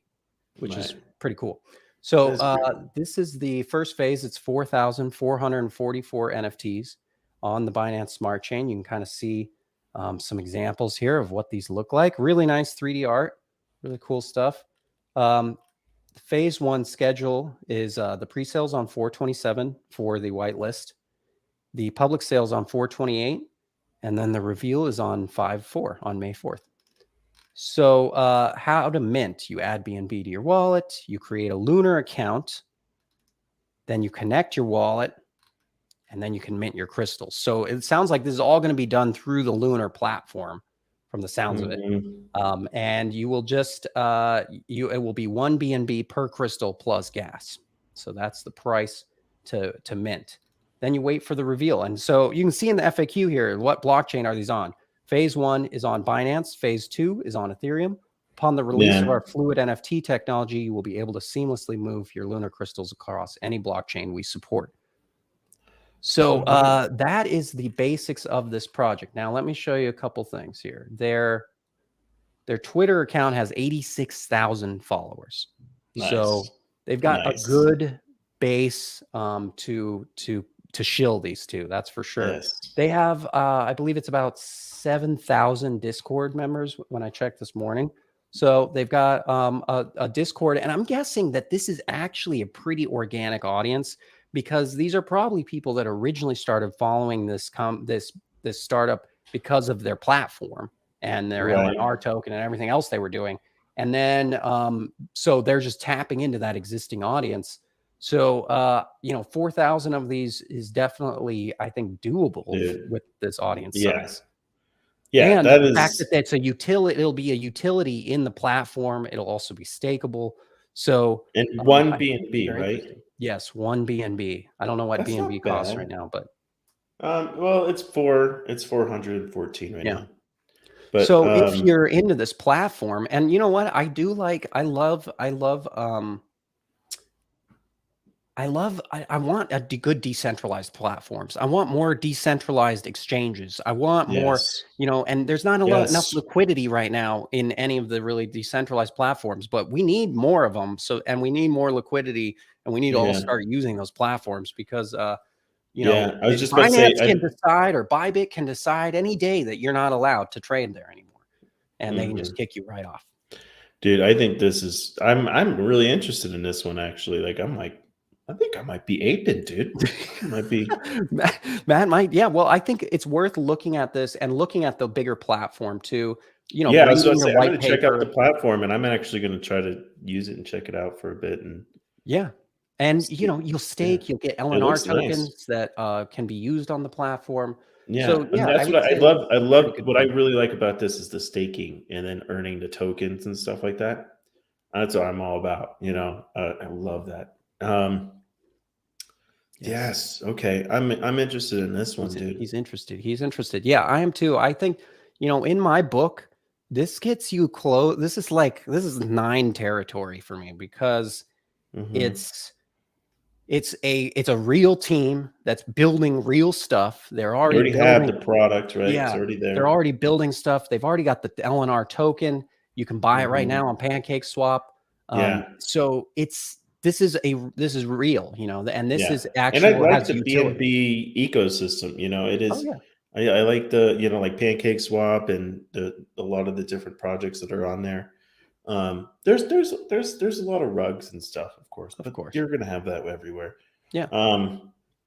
A: which is pretty cool. So this is the first phase. It's 4,444 NFTs on the Binance Smart Chain. You can kind of see some examples here of what these look like. Really nice 3D art, really cool stuff. Phase 1 schedule is the pre-sales on 4/27 for the whitelist. The public sales on 4/28, and then the reveal is on 5/4, on May 4th. So how to mint. You add BNB to your wallet. You create a Lunar account. Then you connect your wallet. And then you can mint your crystals. So it sounds like this is all going to be done through the Lunar platform from the sounds of it. And you will just, it will be 1 BNB per crystal plus gas. So that's the price to mint. Then you wait for the reveal. And so you can see in the FAQ here, what blockchain are these on? Phase 1 is on Binance. Phase 2 is on Ethereum. Upon the release of our fluid NFT technology, you will be able to seamlessly move your lunar crystals across any blockchain we support. So that is the basics of this project. Now, let me show you a couple things here. Their Twitter account has 86,000 followers. Nice. So they've got a good base to shill these two. That's for sure. Yes. They have, I believe it's about 7,000 Discord members when I checked this morning. So they've got a Discord, and I'm guessing that this is actually a pretty organic audience because these are probably people that originally started following this startup because of their platform and their
E: Right.
A: LNR token and everything else they were doing. And then so they're just tapping into that existing audience. So 4,000 of these is definitely, I think, doable
E: Dude.
A: with this audience
E: Yeah.
A: size.
E: Yeah,
A: And
E: that
A: the fact
E: is.
A: that that's a utility, it'll be a utility in the platform. It'll also be stakeable. So
E: And one
A: I think it'll be
E: BNB,
A: very
E: right?
A: interesting. Yes, one BNB. I don't know what
E: That's
A: BNB
E: not
A: costs right
E: bad.
A: now, but
E: Well, it's 414 right
A: yeah.
E: now. But
A: So if you're into this platform, and you know what, I want good decentralized platforms. I want more decentralized exchanges. I want more,
E: yes.
A: and there's not enough
E: Yes.
A: liquidity right now in any of the really decentralized platforms, but we need more of them. And we need more liquidity, and we need to all
E: Yeah.
A: start using those platforms because,
E: Yeah. I was just about to say,
A: Binance can decide or Bybit can decide any day that you're not allowed to trade there anymore, and they can just kick you right off.
E: dude, I think this is. I'm really interested in this one actually. Like, I think I might be aping, dude. I might be.
A: Matt might, yeah. Well, I think it's worth looking at this and looking at the bigger platform too.
E: Yeah, I was going
A: Reading
E: to
A: the
E: say I'm
A: white
E: going to check out the
A: paper.
E: platform, and I'm actually going to try to use it and check it out for a bit. And
A: Yeah, and
E: see.
A: you'll
E: Yeah,
A: stake. You'll get
E: it
A: LNR
E: looks nice.
A: tokens that can be used on the platform.
E: Yeah,
A: So
E: and
A: yeah, I
E: that's
A: would
E: what I
A: say
E: love. I
A: pretty
E: love
A: good
E: what I
A: deal.
E: really like about this is the staking and then earning the tokens and stuff like that. That's what I'm all about. I love that. Yes. Okay. I'm interested in this one, dude.
A: He's interested. He's interested. Yeah, I am too. I think, in my book, this gets you close. This is 9 territory for me because
E: Mhm.
A: it's a real team that's building real stuff. They're
E: You
A: already
E: already have
A: building.
E: the product, right? It's
A: Yeah,
E: already
A: they're
E: there.
A: already building stuff. They've already got the LNR token. You can buy it right
E: Mhm.
A: now on Pancake Swap.
E: Yeah.
A: So this is real, and this
E: Yeah.
A: is
E: And I
A: actual
E: like
A: has
E: the
A: utility.
E: BNB ecosystem. It
A: Oh
E: is.
A: yeah.
E: I like the like Pancake Swap and a lot of the different projects that are on there. There's a lot of rugs and stuff, of course,
A: Of
E: but
A: course.
E: you're gonna have that everywhere.
A: Yeah.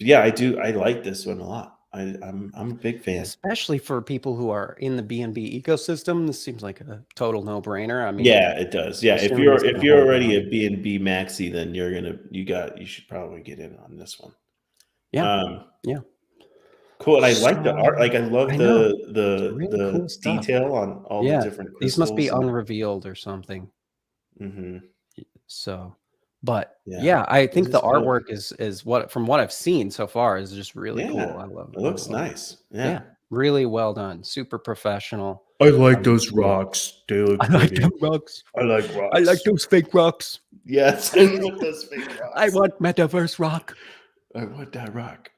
E: Yeah, I do. I like this one a lot. I'm a big fan.
A: Especially for people who are in the BNB ecosystem, this seems like a total no-brainer. I mean,
E: Yeah, it does. Yeah, if
A: assuming
E: you're
A: it's
E: if
A: gonna
E: you're
A: hold
E: already a
A: value.
E: BNB maxi, then you should probably get in on this one.
A: Yeah.
E: Um,
A: Yeah.
E: cool. And I like the art. Like I
A: So
E: love
A: I know.
E: the
A: It's
E: the
A: really cool
E: the
A: stuff.
E: detail on all the
A: Yeah.
E: different
A: These must be
E: crystals and
A: unrevealed or something.
E: hmm
A: So, but
E: yeah,
A: yeah, I
E: this
A: think the
E: is dope.
A: artwork is from what I've seen so far is just really cool.
E: Yeah, it
A: I
E: looks
A: love it.
E: nice.
A: Yeah,
E: Yeah.
A: really well done. Super professional.
E: I like
A: It's
E: those
A: cool.
E: rocks. They look
A: I like
E: pretty.
A: them rocks.
E: I like
A: I like
E: rocks.
A: those fake rocks.
E: Yes, and with those fake
A: I
E: rocks.
A: want metaverse rock.
E: I want that rock.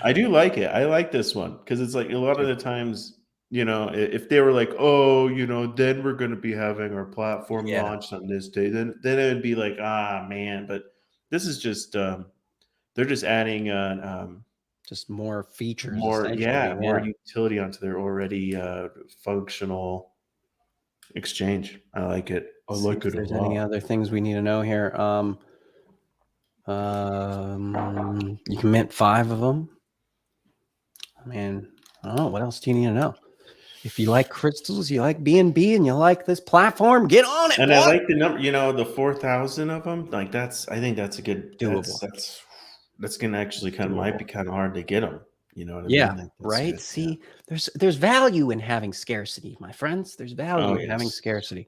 E: I do like it. I like this one because it's like a lot of the times, if they were like, oh, then we're going to be having our platform
A: Yeah,
E: launched on this day, then it would be like, ah, man. But this is just they're just adding
A: just more features
E: more,
A: essentially.
E: yeah, more
A: Yeah.
E: utility onto their already functional exchange. I like it. I
A: See
E: like
A: if
E: it a
A: there's any
E: lot.
A: other things we need to know here. You can mint 5 of them. I mean, I don't know. What else do you need to know? If you like crystals, you like BNB, and you like this platform, get on it,
E: And I
A: boy.
E: like the number, the 4,000 of them. Like I think that's a good.
A: Doable.
E: That's gonna actually might be kind of hard to get them. You know what I
A: Yeah,
E: mean? Like, that's
A: right.
E: good. Yeah.
A: See, there's value in having scarcity, my friends. There's value
E: Oh
A: in having
E: yes.
A: scarcity.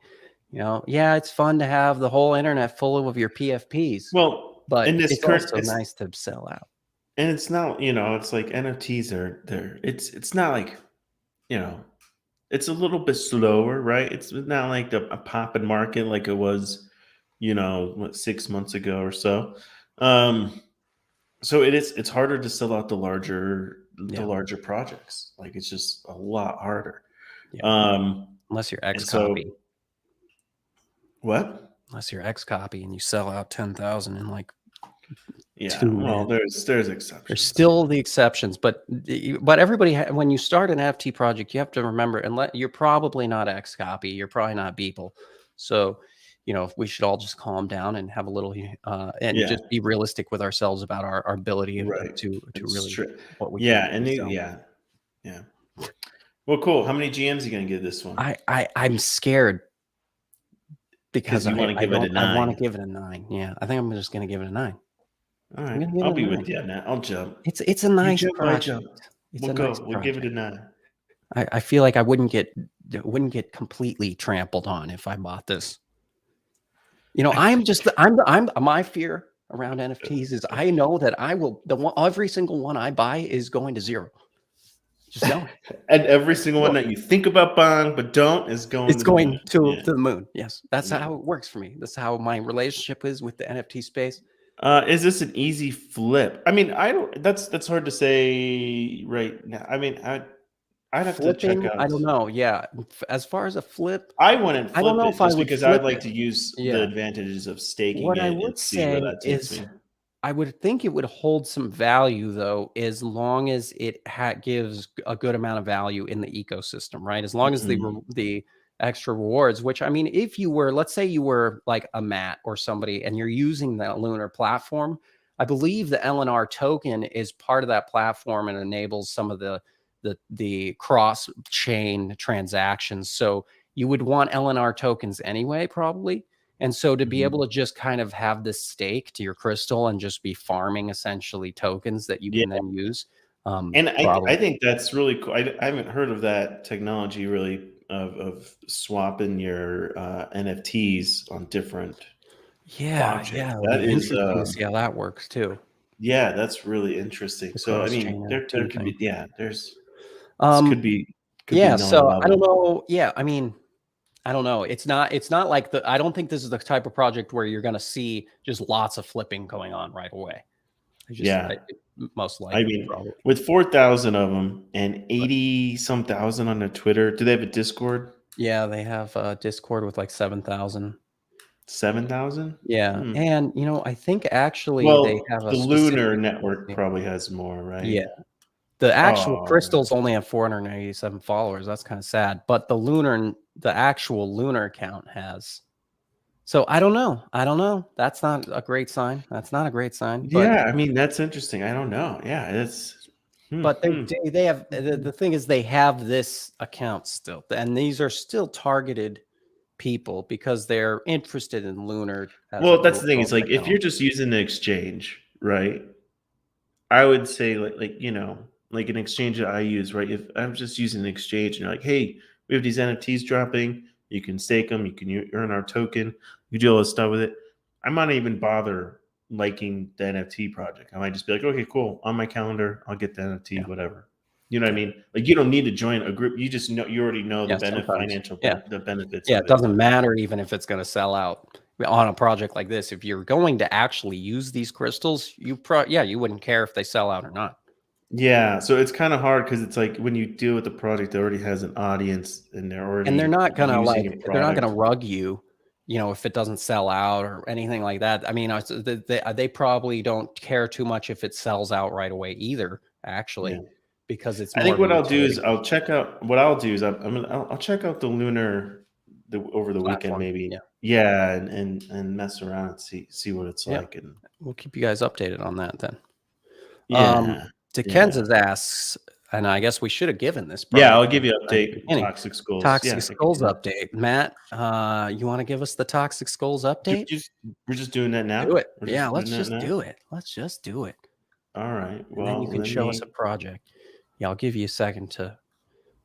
A: Yeah, it's fun to have the whole internet full of your PFPs,
E: Well,
A: but
E: in this
A: it's
E: current,
A: also nice to sell out.
E: and it's not. It's like NFTs are there. It's not like you know. It's a little bit slower, right? It's not like a popping market like it was, 6 months ago or so. So it's harder to sell out the
A: Yeah.
E: larger projects. Like it's just a lot harder.
A: Yeah. Unless you're X
E: And so
A: copy.
E: what?
A: Unless you're X copy and you sell out 10,000 in like
E: Yeah.
A: Too
E: Well,
A: many.
E: there's exceptions.
A: There's still the exceptions, but everybody when you start an NFT project, you have to remember and you're probably not Xcopy, you're probably not Beeple. So, we should all just calm down and have a little and
E: Yeah.
A: just be realistic with ourselves about our ability
E: Right.
A: to
E: It's
A: really
E: true.
A: what we
E: Yeah,
A: can
E: and
A: sell.
E: yeah. Well, cool. How many GMs are you gonna give this one?
A: I'm scared because
E: you want to give it a
A: I want to
E: 9.
A: give it a 9. Yeah, I think I'm just going to give it a 9.
E: All
A: I'm
E: right,
A: gonna give
E: I'll
A: it a
E: be
A: 9.
E: with you on that. I'll jump.
A: It's a
E: You
A: nice
E: jump, I jump.
A: project. It's
E: We'll
A: a
E: go.
A: nice
E: We'll give it a
A: project.
E: 9.
A: I feel like I wouldn't get completely trampled on if I bought this. I'm my fear around NFTs is I know that every single one I buy is going to zero. Just know it.
E: And every single one that you think about buying but don't is going
A: It's
E: to the
A: going
E: moon.
A: to the moon. Yes, that's
E: Yeah.
A: how it works for me. That's how my relationship is with the NFT space.
E: Is this an easy flip? I mean, I don't. That's hard to say right now. I mean, I'd have to check
A: Flipping,
E: out.
A: I don't know. Yeah, as far as a flip,
E: I wouldn't
A: I don't
E: flip
A: know
E: it
A: if I
E: just
A: would
E: because
A: flip
E: I'd like
A: it.
E: to use the
A: Yeah.
E: advantages of staking
A: What I
E: it and
A: would
E: see where
A: say
E: that takes
A: is
E: me.
A: I would think it would hold some value though, as long as it gives a good amount of value in the ecosystem, right? As long as the extra rewards, which I mean, if you were, let's say you were like a Matt or somebody and you're using that Lunar platform, I believe the LNR token is part of that platform and enables some of the cross chain transactions. So you would want LNR tokens anyway, probably. And so to be able to just kind of have this stake to your crystal and just be farming essentially tokens that you can then use.
E: And I think that's really cool. I haven't heard of that technology really of swapping your NFTs on different projects.
A: It'll
E: That
A: be
E: is,
A: interesting to see how that works too.
E: yeah, that's really interesting.
A: The
E: So I
A: cross-chain
E: mean, there
A: NFT
E: could be,
A: thing.
E: yeah, this
A: Um,
E: could be another
A: so I don't
E: level.
A: know. Yeah, I mean, I don't know. It's not like I don't think this is the type of project where you're going to see just lots of flipping going on right away.
E: Yeah,
A: Most
E: I
A: likely,
E: mean,
A: probably.
E: with 4,000 of them and 80 some thousand on their Twitter, do they have a Discord?
A: Yeah, they have Discord with like 7,000.
E: 7,000?
A: Yeah, and I think actually they
E: Well,
A: have a
E: the
A: specific
E: Lunar network probably has more, right?
A: Yeah. The actual
E: Oh,
A: crystals only have 487 followers. That's kind of sad. But the actual lunar account has. So I don't know. I don't know. That's not a great sign. That's not a great sign. But
E: yeah. I mean, that's interesting. I don't know. Yeah, it's.
A: they have the thing is they have this account still, and these are still targeted people because they're interested in lunar.
E: Well, that's the thing. It's like if you're just using the exchange, right? I would say like an exchange that I use, right? If I'm just using an exchange and you're like, hey, we have these NFTs dropping, you can stake them, you can earn our token, you do all this stuff with it. I might not even bother liking the NFT project. I might just be like, okay, cool, on my calendar, I'll get the NFT, whatever. You know what I mean? Like you don't need to join a group. You just know you already know the financial the benefits.
A: Yeah,
E: of
A: it doesn't matter even if it's going to sell out on a project like this. If you're going to actually use these crystals, you wouldn't care if they sell out or not.
E: Yeah, so it's kind of hard because it's like when you deal with a project that already has an audience and
A: they're not gonna they're not gonna
E: product.
A: rug you, if it doesn't sell out or anything like that. I mean, they probably don't care too much if it sells out right away either, actually,
E: Yeah.
A: because it's.
E: I think what I'll do is I'll check out. What I'll do is I'll check out the Lunar over the weekend maybe. Yeah, and mess around and see what it's like, and
A: we'll keep you guys updated on that then.
E: Yeah.
A: Kansas asks, and I guess we should have given this.
E: Yeah, I'll give you an update. Toxic Skulls.
A: Toxic Skulls update. Matt, you want to give us the Toxic Skulls update?
E: We're just doing that now?
A: Do it. Yeah, let's just do it. Let's just do it.
E: All right. Well,
A: and then you can show us a project. Yeah, I'll give you a second to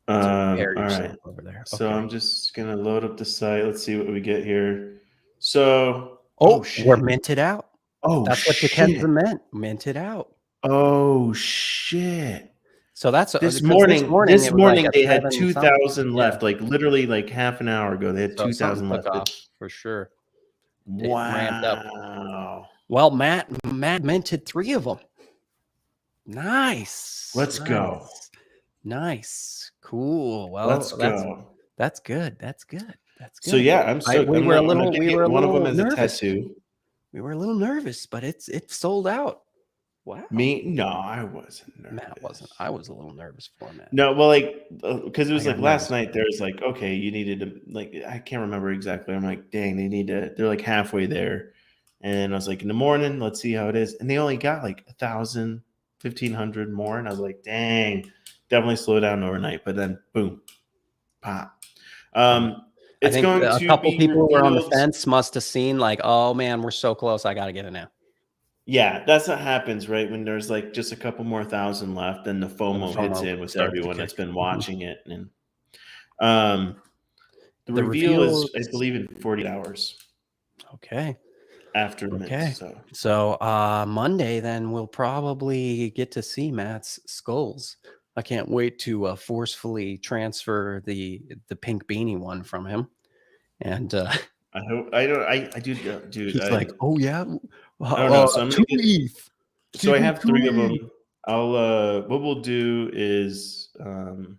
A: prepare yourself over there.
E: So
A: okay.
E: I'm just going to load up the site. Let's see what we get here. So,
A: we're minted out.
E: Oh,
A: that's what Dickenza meant. Minted out.
E: Oh shit!
A: So that's
E: this morning. This morning they had 2,000 left.
A: Yeah.
E: Like literally, like half an hour ago, they had 2,000 left.
A: For sure.
E: Wow.
A: Well, Matt minted 3 of them. Nice.
E: Let's go.
A: Nice. Cool. Well,
E: let's go.
A: That's good. That's good. That's good.
E: So yeah, I'm so.
A: We were a little
E: one of them is
A: nervous.
E: a tattoo.
A: We were a little nervous, but it sold out. Wow.
E: Me? No, I wasn't nervous.
A: Matt wasn't. I was a little nervous for Matt.
E: No, well, like, because it was
A: got
E: like last
A: nervous.
E: night, there was like, okay, you needed to, like, I can't remember exactly. I'm like, dang, they're like halfway there. And I was like, in the morning, let's see how it is. And they only got like 1,000, 1,500 more. And I was like, dang, definitely slow down overnight. But then, boom, pop.
A: I
E: It's
A: think
E: going
A: a
E: to
A: couple
E: be
A: people who were on the
E: revealed.
A: fence must have seen like, oh man, we're so close. I got to get it now.
E: Yeah, that's what happens, right? When there's like just a couple more thousand left, then the FOMO hits
A: FOMO
E: in with
A: starts to
E: everyone that's
A: kick.
E: been
A: Mhm.
E: watching it. And the reveal is, I believe, in 40 hours
A: Okay.
E: after mint.
A: Okay. So Monday, then we'll probably get to see Matt's skulls. I can't wait to forcefully transfer the pink beanie one from him. And
E: I hope I do, dude.
A: he's like, oh yeah,
E: I don't know. So I'm gonna
A: 2 ETH.
E: so I
A: Give me
E: have
A: 2
E: 3 of
A: ETH.
E: them. I'll what we'll do is
A: So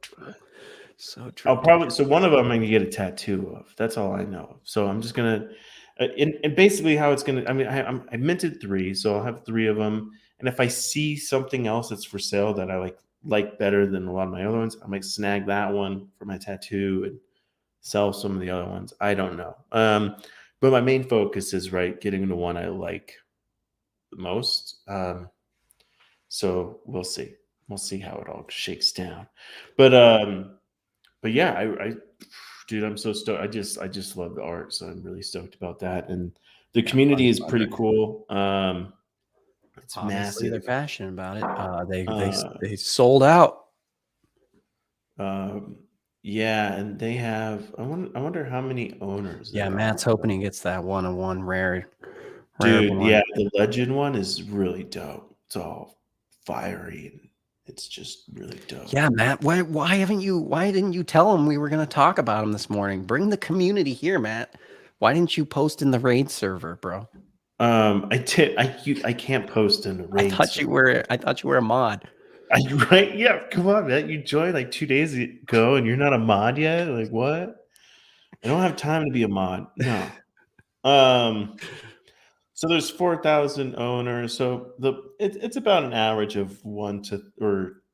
A: true. So true.
E: I'll probably, so one of them I'm gonna get a tattoo of. That's all I know. So I'm just gonna and basically how it's gonna, I mean, I minted 3, so I'll have 3 of them. And if I see something else that's for sale that I like better than a lot of my other ones, I might snag that one for my tattoo and sell some of the other ones. I don't know. But my main focus is getting the one I like the most. So we'll see. We'll see how it all shakes down. But yeah, dude, I'm so stoked. I just love the art, so I'm really stoked about that. And the community is pretty cool. It's
A: Obviously, they're
E: massive.
A: passionate about it. They sold out.
E: Yeah, and they have. I wonder how many owners.
A: Yeah, Matt's hoping he gets that 1-of-1 rare.
E: Dude,
A: one.
E: yeah, the legend one is really dope. It's all fiery and it's just really dope.
A: Yeah, Matt. Why didn't you tell him we were going to talk about him this morning? Bring the community here, Matt. Why didn't you post in the raid server, bro?
E: I did. I can't post in the raid.
A: I thought you were a mod.
E: Right? Yeah. Come on, man. You joined like 2 days ago, and you're not a mod yet. Like what? I don't have time to be a mod. No. So there's 4,000 owners. So it's about an average of 2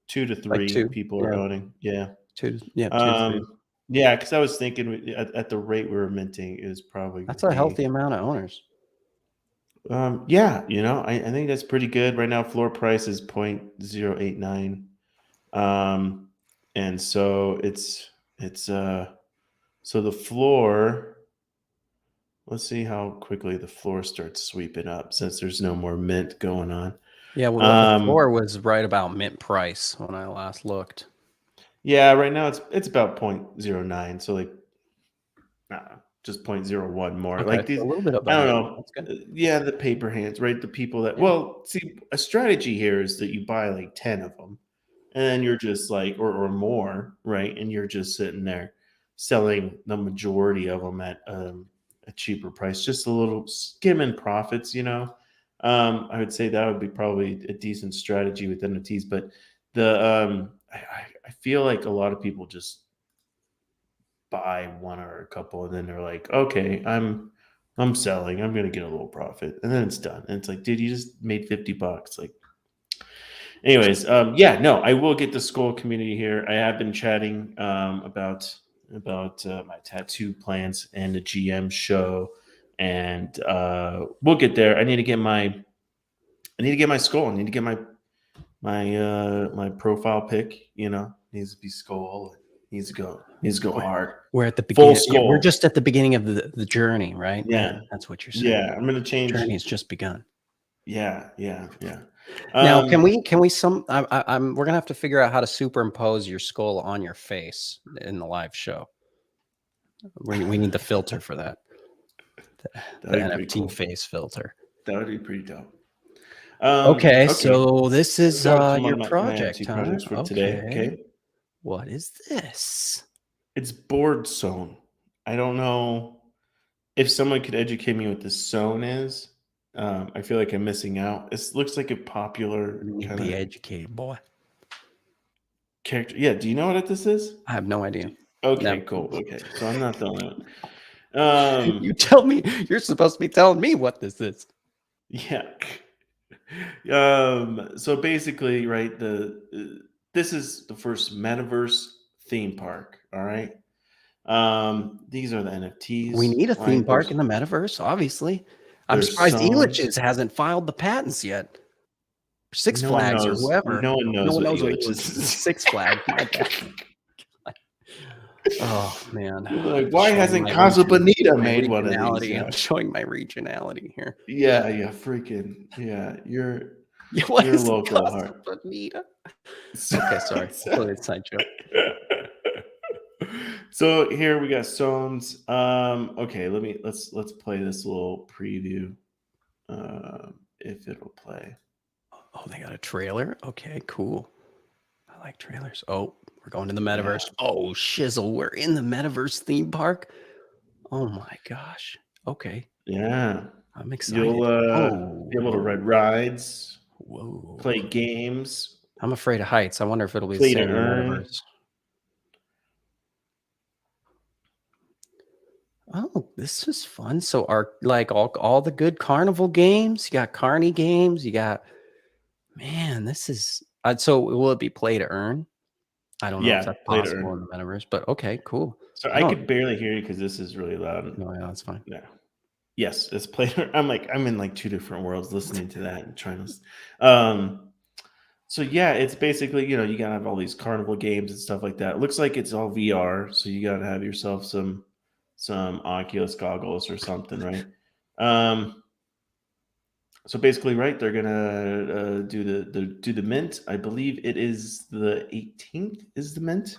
E: to 3 people are owning. Yeah.
A: 2 to 3.
E: Yeah, because I was thinking at the rate we were minting is probably
A: That's a healthy amount of owners.
E: Yeah, I think that's pretty good. Right now, floor price is 0.089. And so it's so the floor, let's see how quickly the floor starts sweeping up since there's no more mint going on.
A: Yeah, well, the floor was right about mint price when I last looked.
E: Yeah, right now it's about 0.09, so just 0.01 more.
A: Okay,
E: like these,
A: a little bit above.
E: I don't know.
A: That's good.
E: Yeah, the paper hands, right? The people that well, see, a strategy here is that you buy like 10 of them, and then you're just like, or more, right? And you're just sitting there selling the majority of them at a cheaper price, just a little skimming profits. I would say that would be probably a decent strategy with NFTs, but I feel like a lot of people just buy one or a couple and then they're like, okay, I'm selling, I'm gonna get a little profit, and then it's done. And it's like, dude, you just made $50. Like, anyways, yeah, no, I will get the skull community here. I have been chatting about my tattoo plans and the GM show, and we'll get there. I need to get my skull. I need to get my profile pic. Needs to be skull. Needs to go hard.
A: We're at the beginning.
E: Full skull.
A: We're just at the beginning of the journey, right?
E: Yeah,
A: that's what you're saying.
E: Yeah, I'm gonna change.
A: The journey has just begun.
E: Yeah.
A: Now, can we we're gonna have to figure out how to superimpose your skull on your face in the live show. We need the filter for that. The NFT cool. Face filter.
E: That would be pretty dope.
A: Okay, so this is your project, huh?
E: Projects for today. Okay.
A: What is this?
E: It's board sewn. I don't know if someone could educate me what this sewn is. I feel like I'm missing out. It looks like a popular kind of
A: be educated, boy.
E: Character. Yeah. Do you know what this is?
A: I have no idea.
E: Okay, cool. Okay, so I'm not the only one.
A: You tell me. You're supposed to be telling me what this is.
E: Yeah. So basically, right, this is the first metaverse theme park. All right. These are the NFTs.
A: We need a
E: Right?
A: theme park in the metaverse, obviously. I'm
E: There's
A: surprised
E: songs.
A: Elitch's hasn't filed the patents yet. Six
E: No one
A: Flags or
E: knows.
A: whoever.
E: No one knows what
A: what
E: Elitch
A: it was.
E: is.
A: Six Flags. My bad. Oh man.
E: Like, why
A: Showing
E: hasn't
A: my
E: Casa
A: region-
E: Bonita
A: my
E: made one of these?
A: regionality.
E: You know?
A: I'm showing my regionality here.
E: Yeah, freaking yeah. You're
A: What
E: You're
A: is
E: local,
A: Casa
E: Hart.
A: Bonita? Okay, sorry. Totally side joke.
E: So here we got songs. Okay, let's play this little preview. If it'll play.
A: Oh, they got a trailer. Okay, cool. I like trailers. Oh, we're going to the metaverse.
E: Yeah.
A: Oh, shizzle. We're in the metaverse theme park. Oh my gosh. Okay.
E: Yeah.
A: I'm excited.
E: You'll be able to ride rides,
A: Whoa.
E: play games.
A: I'm afraid of heights. I wonder if it'll be the
E: Play to
A: same in the
E: earn.
A: metaverse. Oh, this is fun. So are like all the good carnival games? You got carny games, you got man, this is so will it be play to earn? I don't know if
E: Yeah,
A: that's
E: play to
A: possible
E: earn.
A: in the metaverse, but okay, cool.
E: So I could barely hear you because this is really loud.
A: No, yeah, that's fine.
E: Yeah. Yes, it's play to earn. I'm in like two different worlds listening to that and trying to so yeah, it's basically, you gotta have all these carnival games and stuff like that. It looks like it's all VR, so you gotta have yourself some Oculus goggles or something, right? So basically, right, they're gonna do the mint. I believe it is the 18th is the mint.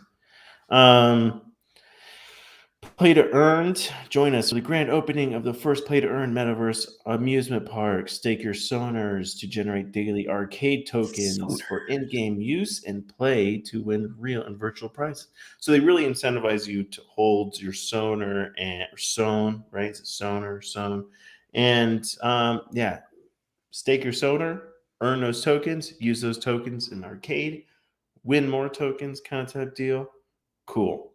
E: Play to earned. Join us for the grand opening of the first play to earn metaverse amusement park. Stake your sonars to generate daily arcade tokens for in-game use and play to win real and virtual prizes. So they really incentivize you to hold your sonar and son, right? It's sonar, and yeah, stake your sonar, earn those tokens, use those tokens in arcade, win more tokens, kind of type deal. Cool.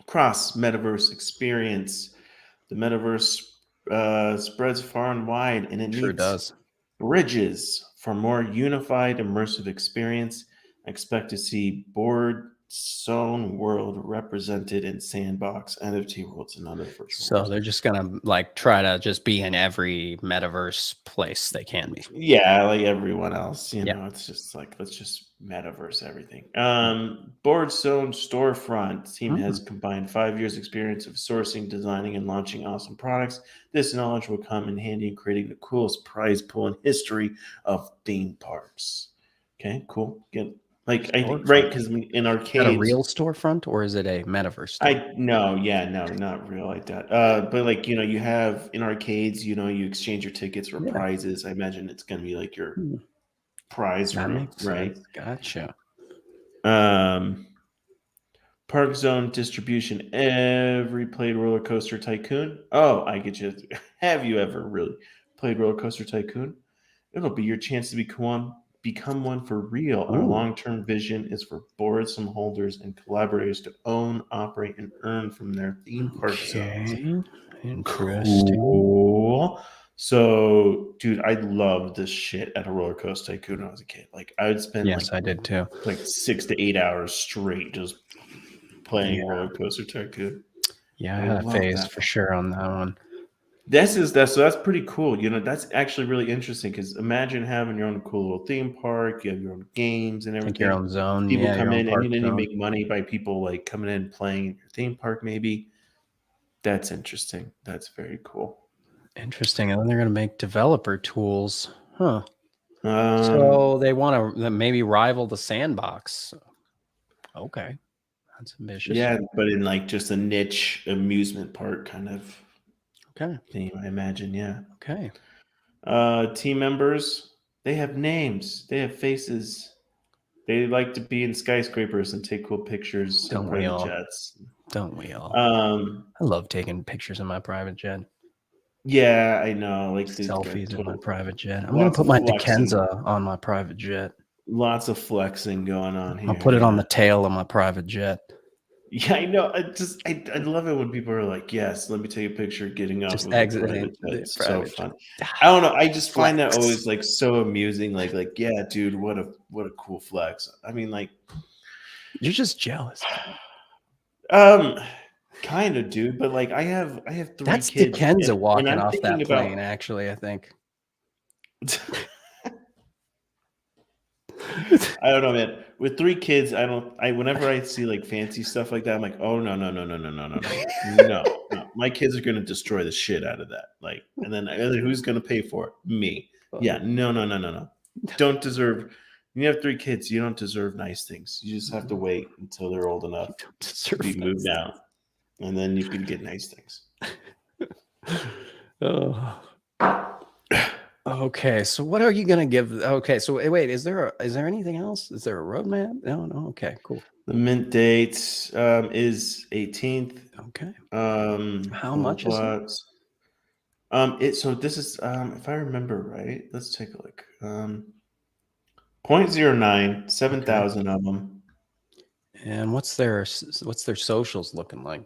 E: Cross metaverse experience. The metaverse spreads far and wide, and it needs bridges for more unified immersive experience. I expect to see board zone world represented in sandbox, NFT worlds, and other virtual worlds.
A: They're just gonna like try to just be in every metaverse place they can be.
E: Yeah, like everyone else, it's just like let's just metaverse everything. Board zone storefront team has combined 5 years experience of sourcing, designing, and launching awesome products. This knowledge will come in handy in creating the coolest prize pool in history of theme parks. Okay, cool. Good. Like right, because in arcades,
A: is that a real storefront or is it a metaverse store?
E: No, not real like that. But like you have in arcades, you exchange your tickets for prizes. I imagine it's gonna be like your prize room, right?
A: Gotcha.
E: Park zone distribution. Every played Roller Coaster Tycoon. Oh, I get you. Have you ever really played Roller Coaster Tycoon? It'll be your chance to become one for real. Our long-term vision is for boardsome holders and collaborators to own, operate, and earn from their theme park zones.
A: Interesting.
E: Cool. So, dude, I loved this shit at a Roller Coaster Tycoon when I was a kid. Like, I would spend
A: I did too.
E: Like 6 to 8 hours straight just playing Roller Coaster Tycoon.
A: Yeah, I had a phase for sure on that one.
E: That's pretty cool. That's actually really interesting because imagine having your own cool little theme park. You have your own games and everything.
A: Like your own zone.
E: People come in and then you make money by people like coming in and playing in your theme park. Maybe that's interesting. That's very cool.
A: Interesting. And then they're going to make developer tools, huh? So they want to maybe rival the sandbox. Okay, that's ambitious.
E: Yeah, but in like just a niche amusement park kind of. Theme, I imagine, yeah.
A: Okay.
E: Team members, they have names, they have faces. They like to be in skyscrapers and take cool pictures in private jets.
A: Don't we all? I love taking pictures in my private jet.
E: Yeah, I know. Like
A: selfies in my private jet. I'm gonna put my DeKenza on my private jet.
E: Lots of flexing going on here.
A: I'll put it on the tail of my private jet.
E: Yeah, I know. I love it when people are like, "Yes, let me take a picture getting up
A: Just
E: of a
A: exiting
E: private jet."
A: the
E: It's so
A: private jet.
E: fun. I don't know. I just find that
A: Flex.
E: always like so amusing. Like, yeah, dude, what a cool flex. I mean, like,
A: You're just jealous.
E: um, kind of, dude. But like, I have 3
A: That's
E: kids,
A: Dickenza
E: and
A: walking
E: I'm
A: off
E: thinking
A: that plane,
E: about.
A: actually, I think.
E: I don't know, man. With 3 kids, I don't. I whenever I see like fancy stuff like that, I'm like, oh no, no, no, no, no, no, no, no, no, no. My kids are gonna destroy the shit out of that. Like, and then who's gonna pay for it? Me. Yeah. No, no, no, no, no. Don't deserve. You have 3 kids. You don't deserve nice things. You just have to wait until they're old enough to be moved out, and then you can get nice things.
A: Oh. Okay, so what are you gonna give? Okay, so wait, is there anything else? Is there a roadmap? No. Okay, cool.
E: The mint date is 18th.
A: Okay, how
E: Blah,
A: much is it?
E: blah, blah. So this is if I remember right, let's take a look. 0.09,
A: Okay,
E: 7,000 of them.
A: and what's their socials looking like?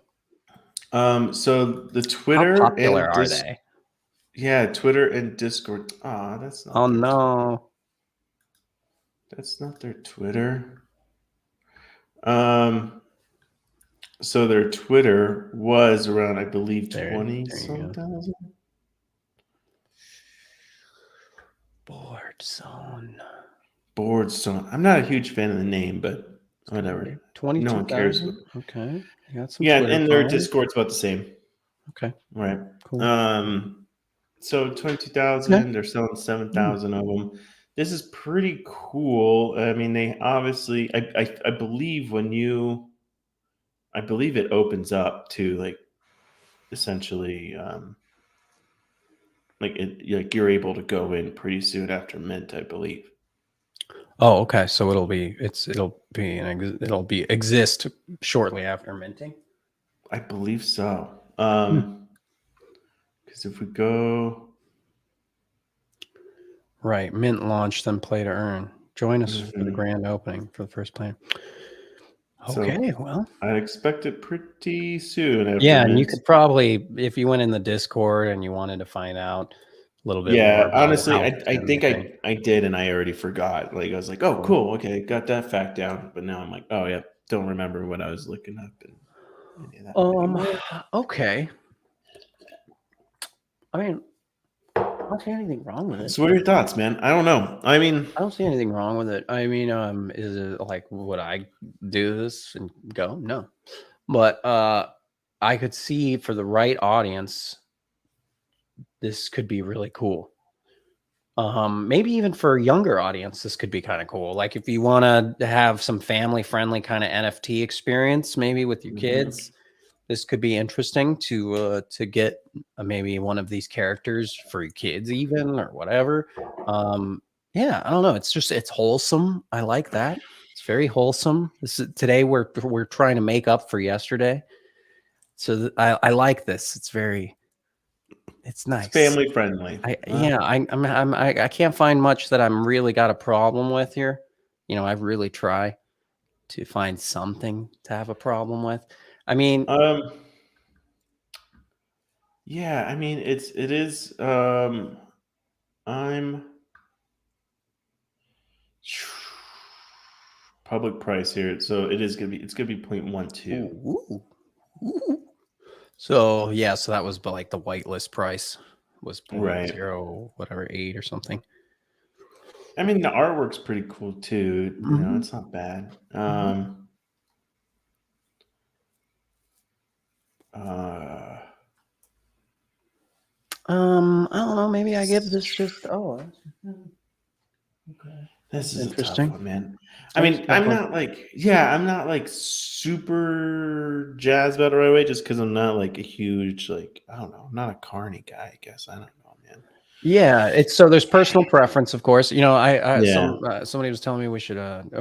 E: So the
A: How
E: Twitter
A: popular
E: and
A: are they?
E: Twitter and Discord. Ah, that's not
A: Oh
E: their
A: no,
E: that's not their Twitter. So their Twitter was around, I believe,
A: there
E: 20
A: you
E: some
A: go.
E: thousand.
A: Board zone.
E: Board Zone. I'm not a huge fan of the name, but whatever. No
A: 22,000.
E: one cares.
A: Okay, you got some
E: Yeah,
A: Twitter
E: and their
A: followers.
E: Discord's about the same.
A: Okay,
E: Right.
A: cool.
E: So 22,000, they're selling 7,000 of them. This is pretty cool. I mean, they obviously, I believe I believe it opens up to like essentially, like you're able to go in pretty soon after mint, I believe.
A: Oh, okay. So it'll be exist shortly after minting.
E: I believe so. Because if we go
A: Right, mint launch, then play to earn. Join us for the
E: Mhm.
A: grand opening for the first plan.
E: So
A: Okay, well,
E: I expect it pretty soon after
A: yeah, and you
E: mint.
A: could probably, if you went in the Discord and you wanted to find out a little bit more
E: Yeah,
A: about
E: honestly,
A: how
E: I
A: it's been
E: think
A: minting.
E: I did, and I already forgot. Like I was like, oh,
A: Cool.
E: cool, okay, got that fact down. But now I'm like, oh yeah, don't remember what I was looking up and any of that anymore.
A: Okay. I mean, I don't see anything wrong with it.
E: So what are your thoughts, man? I don't know. I mean,
A: I don't see anything wrong with it. I mean, is it like, would I do this and go? No. But I could see for the right audience, this could be really cool. Maybe even for a younger audience, this could be kind of cool. Like if you want to have some family friendly kind of NFT experience, maybe with your kids, this could be interesting to get maybe one of these characters for your kids, even or whatever. Yeah, I don't know. It's wholesome. I like that. It's very wholesome. Today we're trying to make up for yesterday. So I like this. It's nice.
E: It's family friendly.
A: I can't find much that I'm really got a problem with here. You know, I really try to find something to have a problem with. I mean,
E: yeah, I mean it is I'm public price here. So it's gonna be 0.12.
A: ooh. So yeah, so that was like the whitelist price was
E: Right.
A: 0.0 whatever 8 or something.
E: I mean the artwork's pretty cool too. You know, it's not bad.
A: I don't know. Maybe I give this just okay.
E: This is
A: Interesting.
E: a tough one, man. I mean, I'm not like super jazzed about it right away just because I'm not like a huge, like, I don't know, I'm not a carny guy, I guess. I don't know, man.
A: Yeah, it's so there's personal preference, of course. You know,
E: Yeah.
A: somebody was telling me we should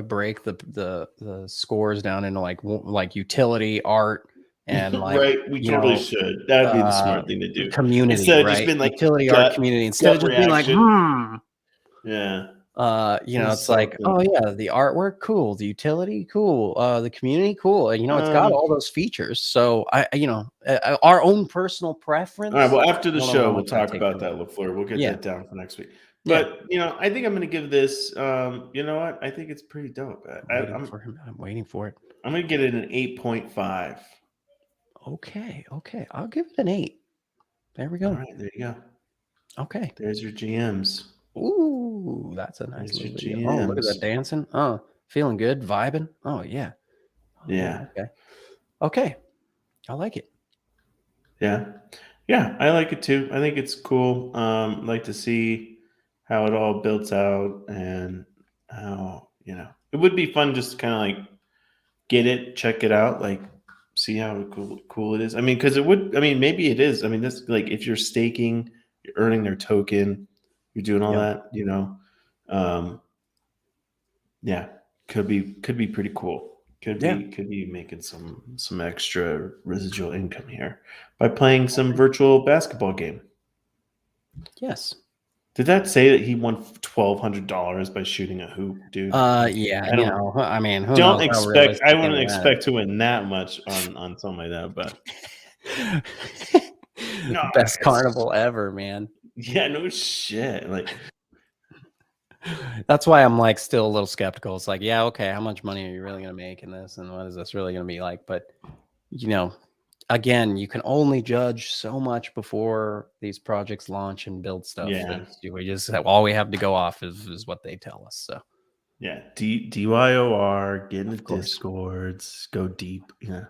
A: break the scores down into like utility, art, and like
E: Right, we totally should. That'd be the smart thing to do.
A: community,
E: Instead of
A: right?
E: just being like
A: Utility, art, community. Instead of just being like,
E: reaction. Yeah.
A: It's like, oh yeah, the artwork, cool, the utility, cool, the community, cool. It's got all those features. So our own personal preference.
E: All right. Well, after the
A: I don't know how
E: show, we'll
A: much that
E: talk
A: takes
E: about
A: over.
E: that, LaFleur. We'll get
A: Yeah.
E: that down for next week.
A: Yeah.
E: But I think I'm going to give this. You know what? I think it's pretty dope.
A: I'm waiting for it.
E: I'm going to get it an 8.5.
A: Okay. I'll give it an 8. There we go.
E: All right, there you go.
A: Okay.
E: There's your GMs.
A: Ooh, that's a nice
E: There's
A: little
E: your
A: video. Oh, look at
E: GMs.
A: that dancing. Oh, feeling good, vibing. Oh yeah.
E: Yeah.
A: Okay. I like it.
E: Yeah, I like it too. I think it's cool. Like to see how it all builds out, and how it would be fun just to kind of like get it, check it out, like see how cool it is. I mean, because it would. I mean, maybe it is. I mean, this like if you're staking, you're earning their token, you're doing all that. Yeah, could be pretty cool. Could be making some extra residual income here by playing some virtual basketball game.
A: Yes.
E: Did that say that he won $1,200 by shooting a hoop, dude?
A: Yeah. I mean, who
E: don't
A: knows how
E: expect.
A: realistic
E: I wouldn't
A: any of that
E: expect to win that much on something like that, but
A: best carnival ever, man.
E: Yeah, no shit. Like
A: that's why I'm like still a little skeptical. It's like, yeah, okay, how much money are you really going to make in this, and what is this really going to be like? But again, you can only judge so much before these projects launch and build stuff.
E: Yeah,
A: we just all we have to go off is what they tell us. So
E: yeah, DYOR, get in the Discords, go deep. Yeah.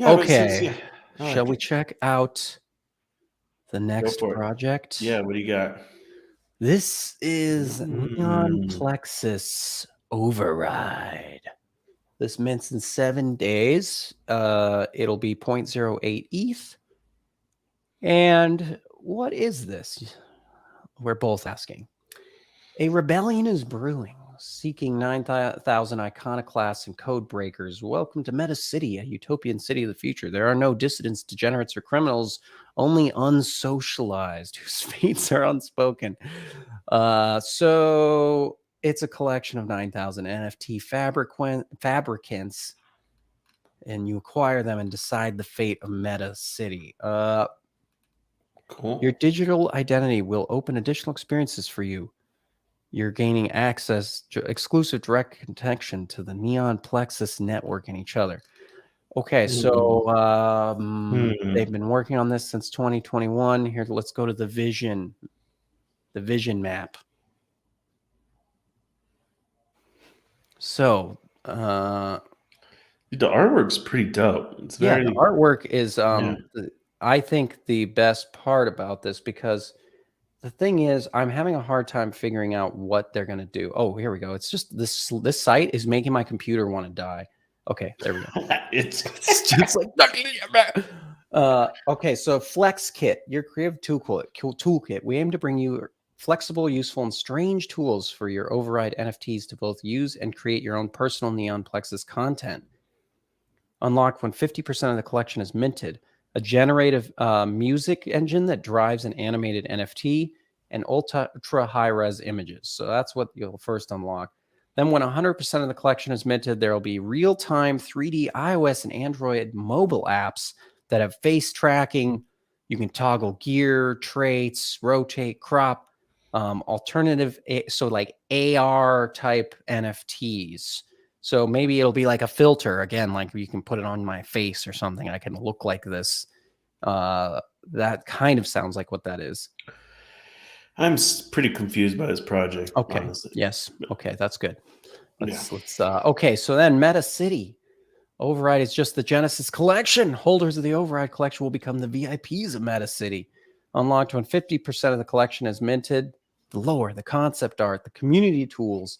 A: Okay.
E: Like
A: shall we check out the next project?
E: Yeah, what do you got?
A: This is Neon Plexus Override. This mints in 7 days. It'll be 0.08 ETH. And what is this? We're both asking. A rebellion is brewing, seeking 9,000 iconoclasts and code breakers. Welcome to Meta City, a utopian city of the future. There are no dissidents, degenerates, or criminals, only unsocialized, whose fates are unspoken. So it's a collection of 9,000 NFT fabricants, and you acquire them and decide the fate of Meta City.
E: Cool.
A: Your digital identity will open additional experiences for you. You're gaining access to exclusive direct connection to the Neon Plexus network and each other. Okay, so they've been working on this since 2021. Here, let's go to the vision map. So,
E: the artwork's pretty dope. It's
A: the artwork is, I think, the best part about this, because the thing is, I'm having a hard time figuring out what they're going to do. Oh, here we go. It's just this site is making my computer want to die. Okay, there we go.
E: it's
A: just like okay, so Flex Kit, your creative toolkit. We aim to bring you flexible, useful, and strange tools for your Override NFTs to both use and create your own personal Neon Plexus content. Unlocked when 50% of the collection is minted. A generative music engine that drives an animated NFT, and ultra high-res images. So that's what you'll first unlock. Then when 100% of the collection is minted, there will be real-time 3D iOS and Android mobile apps that have face tracking. You can toggle gear, traits, rotate, crop, alternative, so like AR type NFTs. So maybe it'll be like a filter, again, like you can put it on my face or something. I can look like this. That kind of sounds like what that is.
E: I'm pretty confused by this project.
A: Okay.
E: Honestly.
A: Yes. Okay. That's good. Let's okay. So then Meta City Override is just the Genesis collection. Holders of the Override collection will become the VIPs of Meta City. Unlocked when 50% of the collection is minted. The lore, the concept art, the community tools.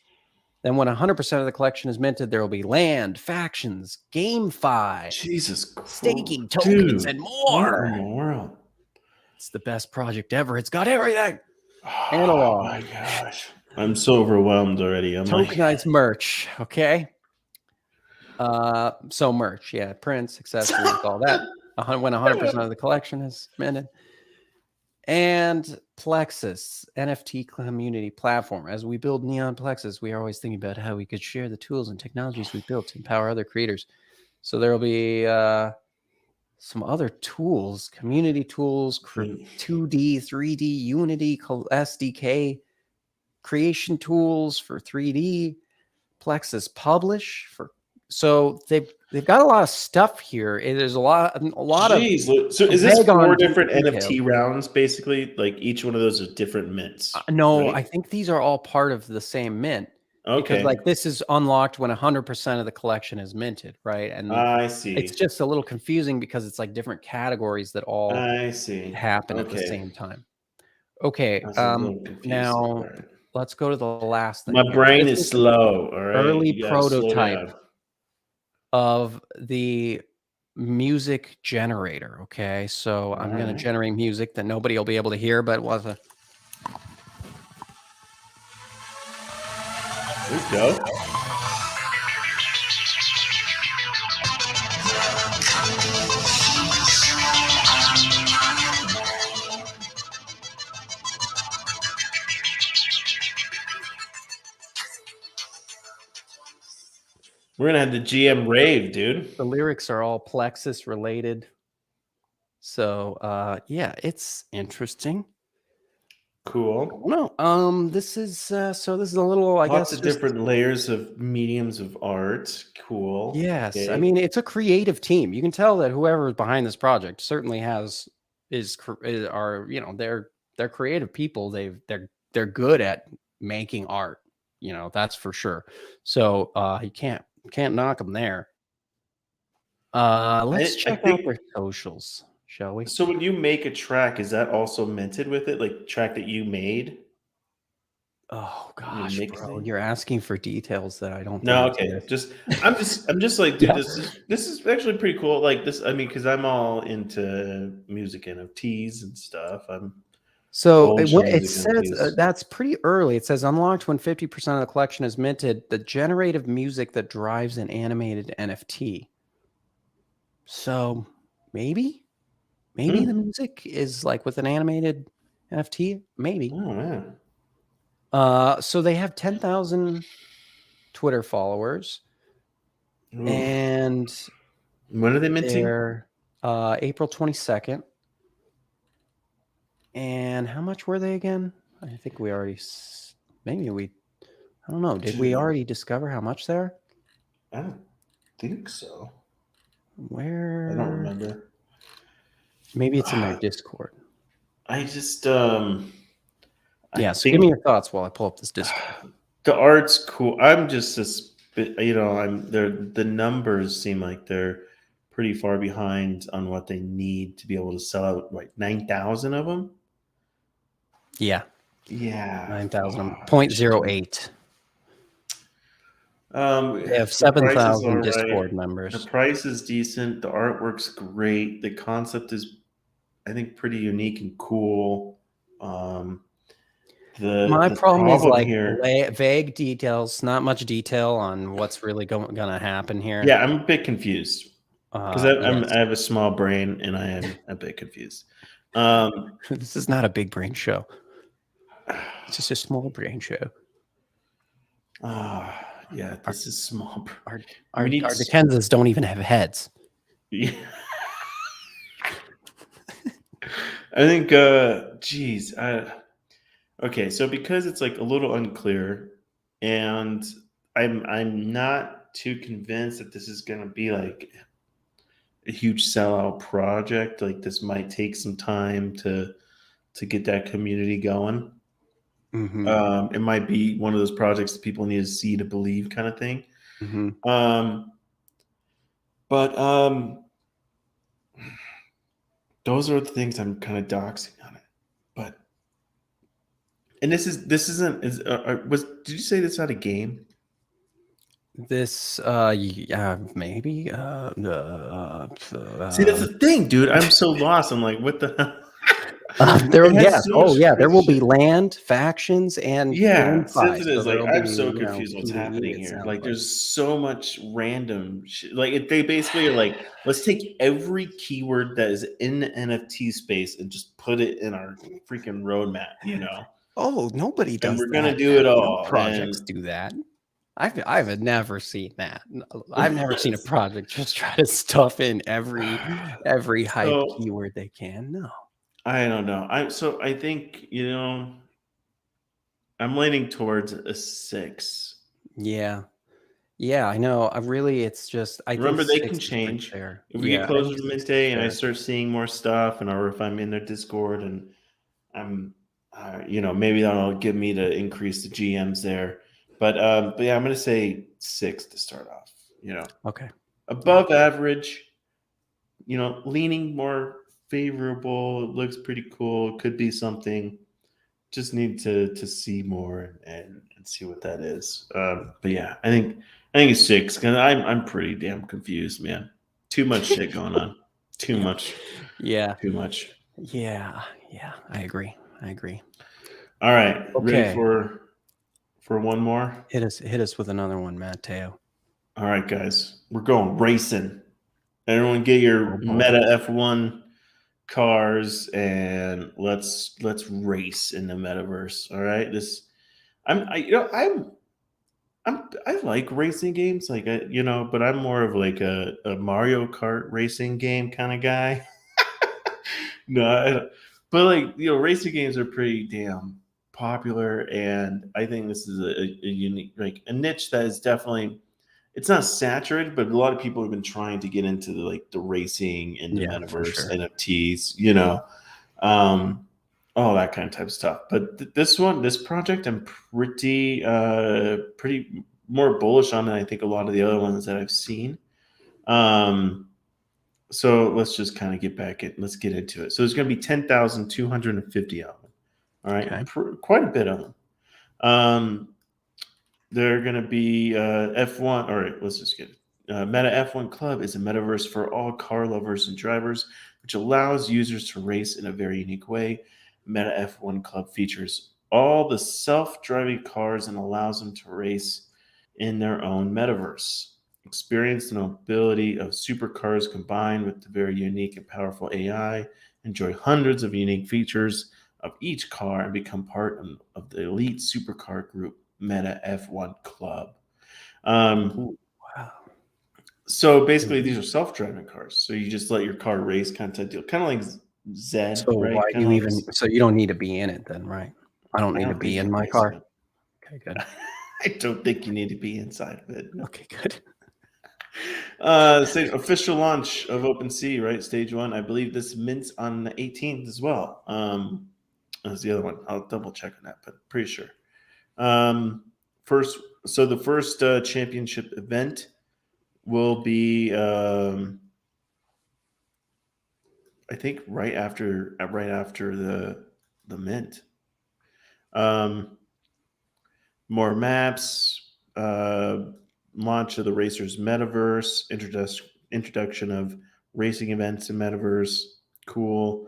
A: Then when 100% of the collection is minted, there will be land, factions, GameFi,
E: Jesus Christ,
A: staking tokens, and more.
E: What in the world?
A: It's the best project ever. It's got everything.
E: Oh my gosh. I'm so overwhelmed already. I'm
A: tokenized merch. Okay. So merch, yeah, prints, accessories, all that. When 100% of the collection is minted. And Plexus, NFT community platform. As we build Neon Plexus, we are always thinking about how we could share the tools and technologies we built to empower other creators. So there will be some other tools, community tools, 2D, 3D, Unity, SDK, creation tools for 3D, Plexus Publish for. So they've got a lot of stuff here. There's a lot
E: Jeez,
A: of.
E: so is this
A: vague on
E: 4 different
A: details.
E: NFT rounds, basically? Like each one of those are different mints?
A: No,
E: right?
A: I think these are all part of the same mint.
E: Okay.
A: Because like this is unlocked when 100% of the collection is minted, right? And
E: I see.
A: it's just a little confusing because it's like different categories that all
E: I see.
A: happen at the same time. Okay.
E: I was a little confused.
A: Now
E: All right.
A: let's go to the last thing.
E: My
A: here.
E: brain
A: This
E: is slow. All right.
A: early
E: You gotta slow
A: prototype
E: down.
A: of the music generator. Okay. So I'm going to
E: right.
A: generate music that nobody will be able to hear, but was a.
E: There you go. We're gonna have the GM rave, dude.
A: The lyrics are all Plexus related. So yeah, it's interesting.
E: Cool.
A: No, this is so this is a little, I
E: Lots
A: guess,
E: of
A: just,
E: different layers of mediums of art. Cool.
A: yes. I
E: Okay.
A: mean, it's a creative team. You can tell that whoever is behind this project certainly are, you know, they're creative people. They're good at making art. You know, that's for sure. So you can't knock them there. Let's check out their socials, shall we?
E: So when you make a track, is that also minted with it? Like track that you made?
A: Oh gosh,
E: mix
A: bro,
E: it?
A: you're asking for details that I don't.
E: No,
A: think
E: okay.
A: exist.
E: I'm just like, dude,
A: Yeah.
E: this is actually pretty cool. Like this, I mean, because I'm all into music NFTs and stuff.
A: So
E: Old
A: what it
E: music
A: says
E: NFTs.
A: that's pretty early. It says unlocked when 50% of the collection is minted. The generative music that drives an animated NFT. So maybe the music is like with an animated NFT. Maybe.
E: Oh man.
A: So they have 10,000 Twitter followers,
E: Oof.
A: and
E: When are they minting?
A: they're April 22nd. And how much were they again? I think we already, I don't know. Did we already discover how much they're?
E: I don't think so.
A: Where?
E: I don't remember.
A: Maybe it's in their Discord.
E: I just
A: Yeah, so give me your thoughts while I pull up this Discord.
E: The art's cool. I'm just you know, the numbers seem like they're pretty far behind on what they need to be able to sell out like 9,000 of them.
A: Yeah.
E: Yeah.
A: 9,000. 0.08. They have 7,000 Discord members.
E: The price is decent. The artwork's great. The concept is, I think, pretty unique and cool.
A: My problem is like
E: here,
A: vague details, not much detail on what's really going to happen here.
E: Yeah, I'm a bit confused because
A: yes.
E: I have a small brain and I am a bit confused.
A: This is not a big brain show. It's just a small brain show.
E: Yeah, this is small.
A: Our Dickenses don't even have heads.
E: Yeah. I think, geez. Okay, so because it's like a little unclear, and I'm not too convinced that this is going to be like a huge sellout project. Like this might take some time to get that community going.
A: Mm-hmm.
E: It might be one of those projects that people need to see to believe kind of thing.
A: Mm-hmm.
E: But those are the things I'm kind of doxing on it. But and did you say this not a game?
A: This yeah, maybe
E: see, that's the thing, dude. I'm so lost. I'm like, what the hell?
A: There,
E: It has
A: yes.
E: so
A: Oh,
E: much
A: yeah. There
E: crazy
A: will be
E: shit.
A: land, factions, and
E: Yeah,
A: GameFi.
E: since it
A: So
E: is like
A: there'll
E: I'm
A: be,
E: so
A: you know,
E: confused what's
A: PvE,
E: happening
A: it
E: here.
A: sounds
E: Like
A: like.
E: there's so much random shit. Like they basically are like, let's take every keyword that is in the NFT space and just put it in our freaking roadmap, you know?
A: Oh, nobody
E: And
A: does
E: we're gonna
A: that
E: do it
A: now. No
E: all.
A: projects
E: And
A: do that. I've never seen that. I've never seen a project just try to stuff in every hype
E: so
A: keyword they can. No.
E: I don't know. I think, I'm leaning towards a 6.
A: Yeah. Yeah, I know. It's just I think
E: Remember, they can
A: 6 is pretty
E: change.
A: fair.
E: If we get
A: Yeah, I
E: closer
A: think
E: to
A: 6 is
E: midday and I
A: fair.
E: start seeing more stuff, or if I'm in their Discord and I'm, maybe that'll get me to increase the GMs there. But yeah, I'm gonna say 6 to start off.
A: Okay. Yeah.
E: Above average. Leaning more favorable. It looks pretty cool. Could be something. Just need to see more and see what that is. But yeah, I think it's 6 because I'm pretty damn confused, man. Too much shit going on. Too
A: Yeah.
E: much.
A: Yeah.
E: Too much.
A: Yeah. Yeah. I agree. I agree.
E: All right, ready
A: Okay.
E: for one more?
A: Hit us with another one, Matteo.
E: All right, guys, we're going racing. Everyone, get
A: Oh
E: your
A: boy.
E: Meta F1 cars and let's race in the metaverse. All right, I like racing games, like but I'm more of like a Mario Kart racing game kind of guy. No, but like racing games are pretty damn popular, and I think this is a unique, like a niche that is definitely, it's not saturated, but a lot of people have been trying to get into the racing in the
A: Yeah, for
E: metaverse,
A: sure.
E: NFTs, um, all that kind of type of stuff. But this project, I'm pretty more bullish on than I think a lot of the other ones that I've seen. So let's just kind of get back in. Let's get into it. So there's going to be 10,250 of them. All right,
A: Okay.
E: quite a bit of them. They're going to be F1. All right, let's just get it. Meta F1 Club is a metaverse for all car lovers and drivers, which allows users to race in a very unique way. Meta F1 Club features all the self-driving cars and allows them to race in their own metaverse. Experience the nobility of supercars combined with the very unique and powerful AI. Enjoy hundreds of unique features of each car and become part of the elite supercar group, Meta F1 Club. Um,
A: Ooh, wow.
E: so basically,
A: Mhm.
E: these are self-driving cars. So you just let your car race, kind of deal, kind of like Zed,
A: So
E: right?
A: why do
E: Kind of
A: you
E: like
A: even so you don't need to be in it then, right? I don't
E: I
A: need to
E: don't
A: be
E: think
A: in
E: it
A: my
E: is.
A: car. Okay, good.
E: I don't think you need to be inside of it. No.
A: Okay, good.
E: Official launch of OpenSea, right? Stage 1. I believe this mints on the 18th as well. That's the other one. I'll double check on that, but pretty sure. First, so the first championship event will be, I think, right after the mint. Um, More maps, launch of the Racers Metaverse, introduction of racing events in Metaverse. Cool.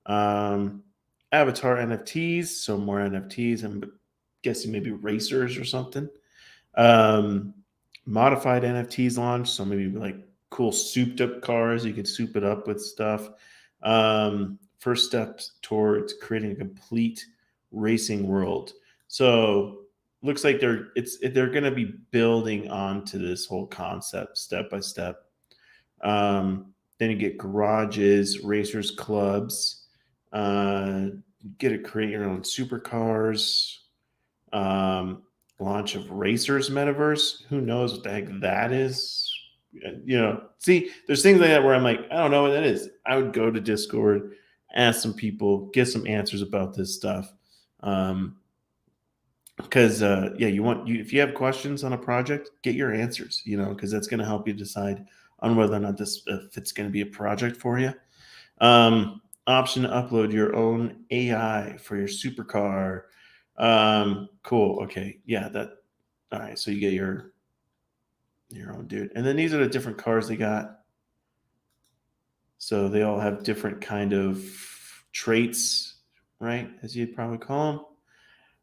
E: Um, Avatar NFTs, so more NFTs. I'm guessing maybe racers or something. Um, Modified NFTs launch, so maybe like cool souped up cars. You could soup it up with stuff. First steps towards creating a complete racing world. So looks like they're going to be building onto this whole concept step by step. Then you get garages, racers clubs, get to create your own supercars. Um, Launch of Racers Metaverse. Who knows what the heck that is? See, there's things like that where I'm like, I don't know what that is. I would go to Discord, ask some people, get some answers about this stuff. Because yeah, if you have questions on a project, get your answers. Because that's going to help you decide on whether or not if it's going to be a project for you. Option to upload your own AI for your supercar. Cool. Okay. Yeah. All right. So you get your own dude, and then these are the different cars they got. So they all have different kind of traits. right? As you'd probably call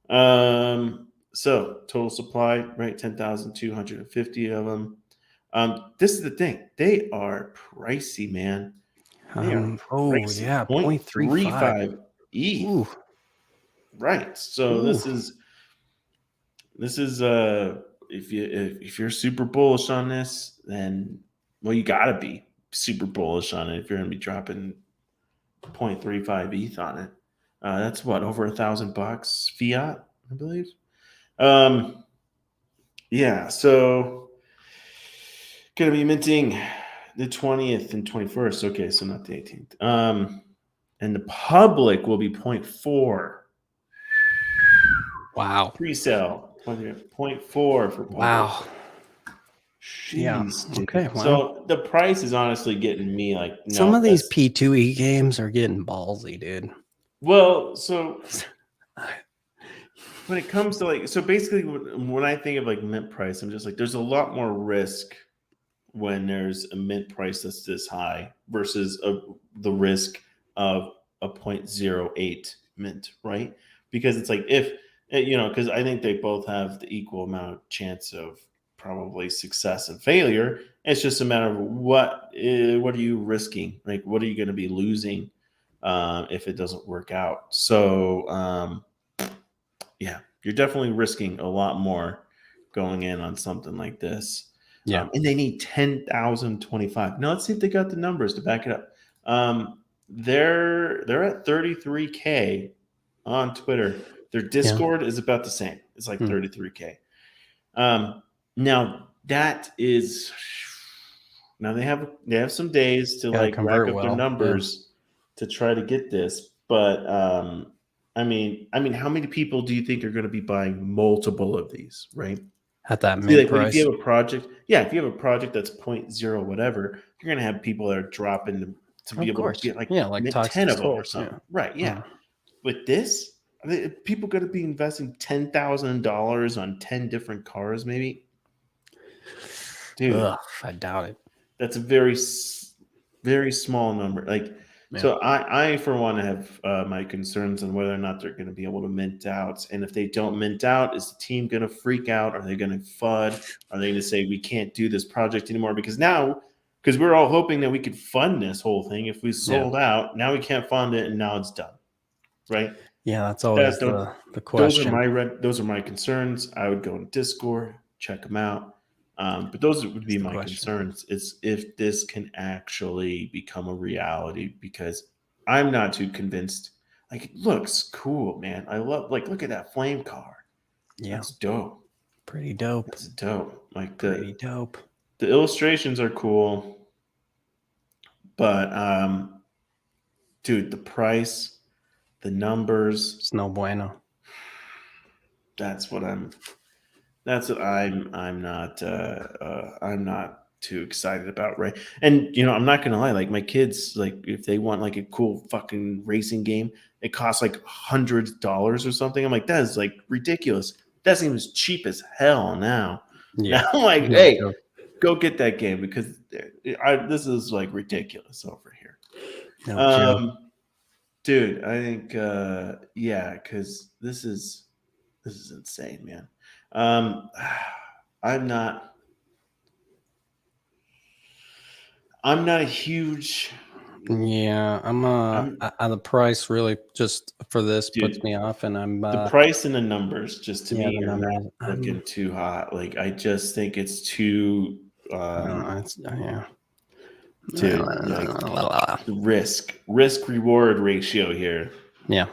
E: them. So total supply, right? 10,250 of them. This is the thing. They are pricey, man. They are
A: Oh
E: pricey.
A: yeah, 0.35.
E: 0.35 ETH.
A: Ooh,
E: Right. So
A: ooh.
E: this is if you're super bullish on this, then well you gotta be super bullish on it if you're gonna be dropping 0.35 ETH on it. That's what, over $1,000 fiat, I believe. Yeah, so gonna be minting the 20th and 21st. Okay, so not the 18th. And the public will be 0.4
A: Wow.
E: pre-sale. 0.4 for public.
A: Wow. Yeah.
E: Jeez, dude.
A: Okay. Well,
E: So the price is honestly getting me like, no.
A: some of these
E: that's-
A: P2E games are getting ballsy, dude.
E: Well, so when it comes to like, so basically when I think of like mint price, I'm just like, there's a lot more risk when there's a mint price that's this high versus the risk of a 0.08 mint, right? Because it's like if, because I think they both have the equal amount of chance of probably success and failure. It's just a matter of what are you risking? Like, what are you going to be losing if it doesn't work out? So, yeah, you're definitely risking a lot more going in on something like this.
A: Yeah.
E: And they need 10,025. Now let's see if they got the numbers to back it up. They're at 33K on Twitter. Their Discord is about the same. It's like 33K. Now that is they have some days to like rack up their numbers to try to get this, but I mean, how many people do you think are going to be buying multiple of these, right?
A: At that mint price.
E: If you have a project, if you have a project that's 0.0 whatever, you're going to have people that are dropping to be able to get like 10 of them or something. Right, yeah. With this, people going to be investing $10,000 on 10 different cars maybe? Dude,
A: I doubt it.
E: That's a very, very small number. Like, so I for one have my concerns on whether or not they're going to be able to mint out. And if they don't mint out, is the team going to freak out? Are they going to FUD? Are they going to say we can't do this project anymore? Because we're all hoping that we could fund this whole thing. If we sold out, now we can't fund it, and now it's done, right?
A: Yeah, that's always the question.
E: Those are my concerns. I would go in Discord, check them out. But those would be my concerns. Is if this can actually become a reality, because I'm not too convinced. Like, it looks cool, man. I love, like, look at that flame car.
A: Yeah,
E: that's dope.
A: Pretty dope.
E: That's dope. Like
A: pretty dope.
E: The illustrations are cool, but dude, the price, the numbers,
A: it's no bueno.
E: That's what I'm not too excited about, right? And I'm not gonna lie, like my kids, like if they want like a cool fucking racing game, it costs like $100 or something. I'm like, that is like ridiculous. That seems cheap as hell now. Yeah. Now I'm like, hey, go get that game, because this is like ridiculous over here. Dude, I think because this is insane, man. I'm not a huge.
A: Yeah, I'm the price really just for this puts me off, and I'm
E: the price and the numbers just to me are not looking too hot. Like, I just think it's too dude, like risk reward ratio here.
A: Yeah.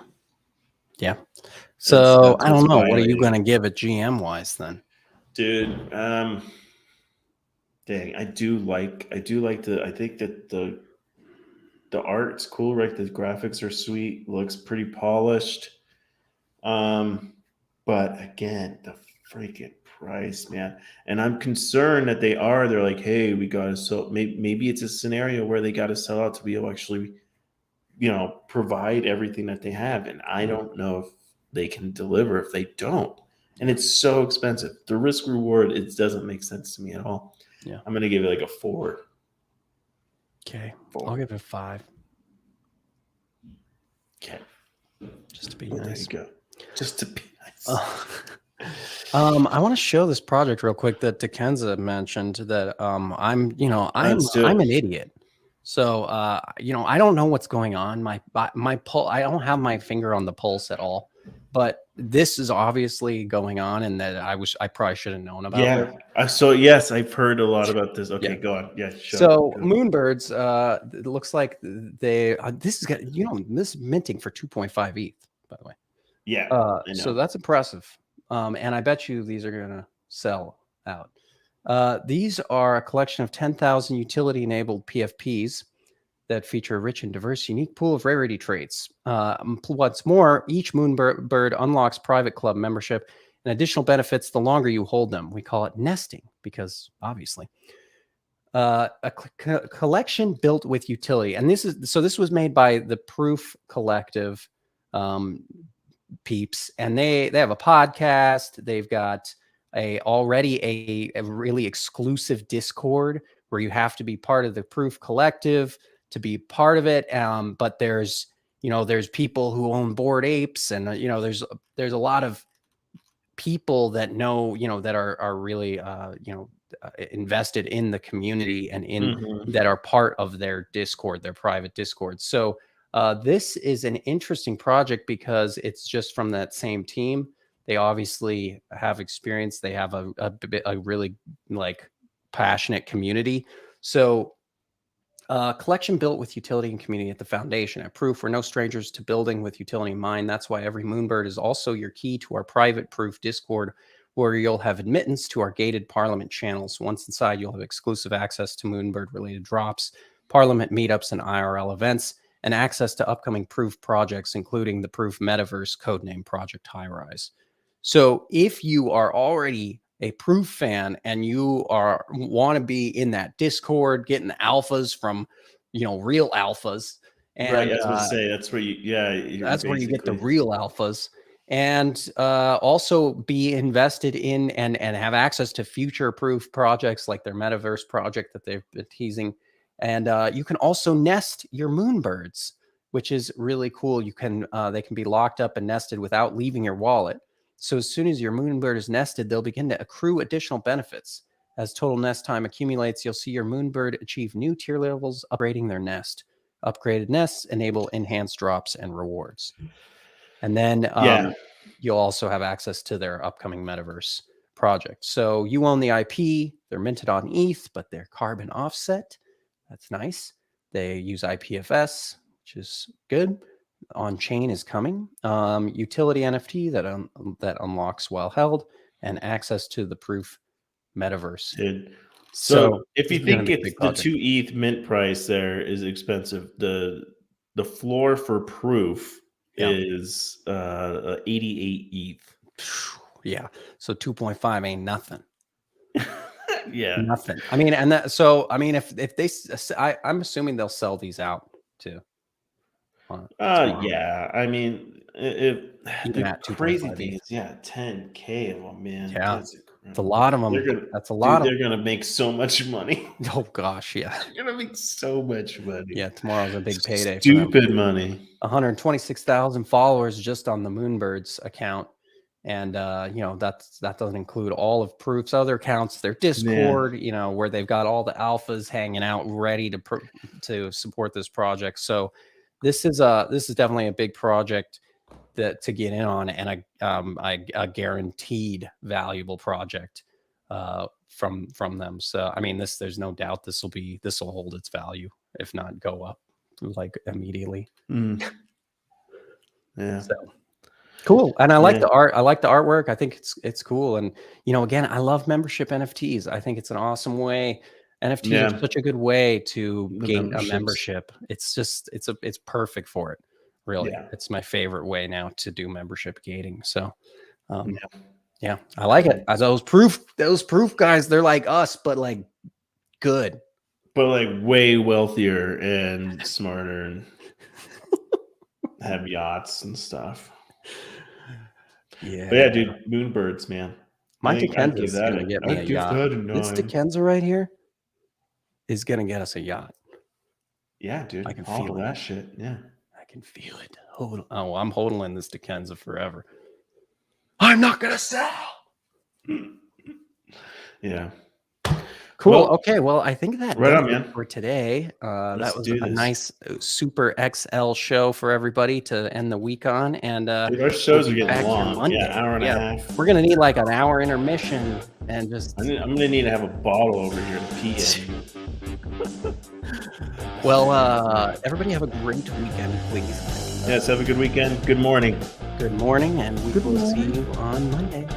A: So I don't know. What are you going to give it GM wise then,
E: dude? Dang, I do like I think that the art's cool, right? The graphics are sweet, looks pretty polished. But again, the freaking price, man. And I'm concerned that they're like, hey, we got to sell. Maybe it's a scenario where they got to sell out to be able to actually, provide everything that they have. And I don't know if they can deliver if they don't. And it's so expensive. The risk reward, it doesn't make sense to me at all.
A: Yeah.
E: I'm going to give it like a 4.
A: Okay. 4. I'll give it 5.
E: Okay.
A: just to be
E: There you
A: nice.
E: go. Just to be nice.
A: I want to show this project real quick that Dekenza mentioned. That I'm
E: Let's do
A: I'm
E: it.
A: an idiot. So I don't know what's going on. My pulse. I don't have my finger on the pulse at all. But this is obviously going on, and that I probably should have known about.
E: Yeah. So yes, I've heard a lot about this. Okay,
A: Yeah.
E: go on. Yeah.
A: So
E: Go.
A: Moonbirds, it looks like this is this is minting for 2.5 ETH, by the way.
E: Yeah. I know.
A: So that's impressive. And I bet you these are gonna sell out. These are a collection of 10,000 utility-enabled PFPs that feature a rich and diverse, unique pool of rarity traits. What's more, each Moonbird unlocks private club membership and additional benefits the longer you hold them. We call it nesting because obviously. A collection built with utility, and this was made by the Proof Collective peeps, and they have a podcast. They've got already a really exclusive Discord where you have to be part of the Proof Collective to be part of it. But there's people who own Bored Apes, and there's a lot of people that that are really invested in the community and that are part of their Discord, their private Discord. So this is an interesting project because it's just from that same team. They obviously have experience. They have a really passionate community. So collection built with utility and community at the foundation. At Proof, we're no strangers to building with utility in mind. That's why every Moonbird is also your key to our private Proof Discord, where you'll have admittance to our gated Parliament channels. Once inside, you'll have exclusive access to Moonbird-related drops, Parliament meetups, and IRL events, and access to upcoming Proof projects, including the Proof Metaverse codename Project High Rise. So if you are already a Proof fan and you want to be in that Discord, getting the alphas from, real alphas, and
E: right, I was going to say that's where where
A: you get the real alphas, and also be invested in and have access to future Proof projects like their Metaverse project that they've been teasing. And you can also nest your Moonbirds, which is really cool. You can they can be locked up and nested without leaving your wallet. So as soon as your Moonbird is nested, they'll begin to accrue additional benefits. As total nest time accumulates, you'll see your Moonbird achieve new tier levels, upgrading their nest. Upgraded nests enable enhanced drops and rewards. And then you'll also have access to their upcoming Metaverse project. So you own the IP. They're minted on ETH, but they're carbon offset. That's nice. They use IPFS, which is good. On-chain is coming. Utility NFT that unlocks while held, and access to the Proof Metaverse.
E: Dude. So if you think it's the 2 ETH mint price there is expensive, the floor for Proof is 88 ETH.
A: Yeah. So 2.5 ain't nothing.
E: Yeah.
A: Nothing. I mean, and that, so, I mean, if they, I'm assuming they'll sell these out too.
E: Yeah. I mean, the crazy thing is, 10K of them, man.
A: Yeah. It's a lot of them. That's a lot.
E: They're going to make so much money.
A: Oh gosh. Yeah.
E: They're going to make so much money.
A: Yeah. Tomorrow's a big payday.
E: Stupid money.
A: 126,000 followers just on the Moonbirds account. And, that doesn't include all of Proof's other accounts, their Discord, where they've got all the alphas hanging out ready to support this project. So this is definitely a big project to get in on, and a guaranteed valuable project from them. So, I mean, there's no doubt this will hold its value, if not go up immediately.
E: Yeah.
A: So. Cool. And I like the art. I like the artwork. I think it's cool. And, again, I love membership NFTs. I think it's an awesome way. NFTs are such a good way to gain a membership. It's just, it's perfect for it. Really. Yeah. It's my favorite way now to do membership gating. So, I like it. As those proof guys, they're like us, but good.
E: But way wealthier and smarter and have yachts and stuff.
A: Yeah.
E: But yeah, dude, Moonbirds, man.
A: My Dekenza is going to get me a yacht. This Dekenza right here is going to get us a yacht.
E: Yeah, dude.
A: I can feel
E: that shit. Yeah.
A: I can feel it. Oh, I'm holding this Dickenza forever. I'm not gonna sell.
E: Yeah.
A: Cool.
E: Well,
A: Okay. Well, I think that
E: right
A: does
E: on,
A: it
E: man.
A: for today.
E: Let's
A: That was
E: do
A: a
E: this.
A: nice Super XL show for everybody to end the week on. And
E: Dude, our shows are
A: be
E: getting
A: back here
E: long.
A: Monday.
E: Yeah, hour and a half.
A: We're gonna need like an hour intermission and just.
E: I'm gonna need to have a bottle over here to pee in.
A: Well, everybody have a great weekend, please.
E: Yes, have a good weekend. Good morning.
A: Good morning, and we will see you on Monday.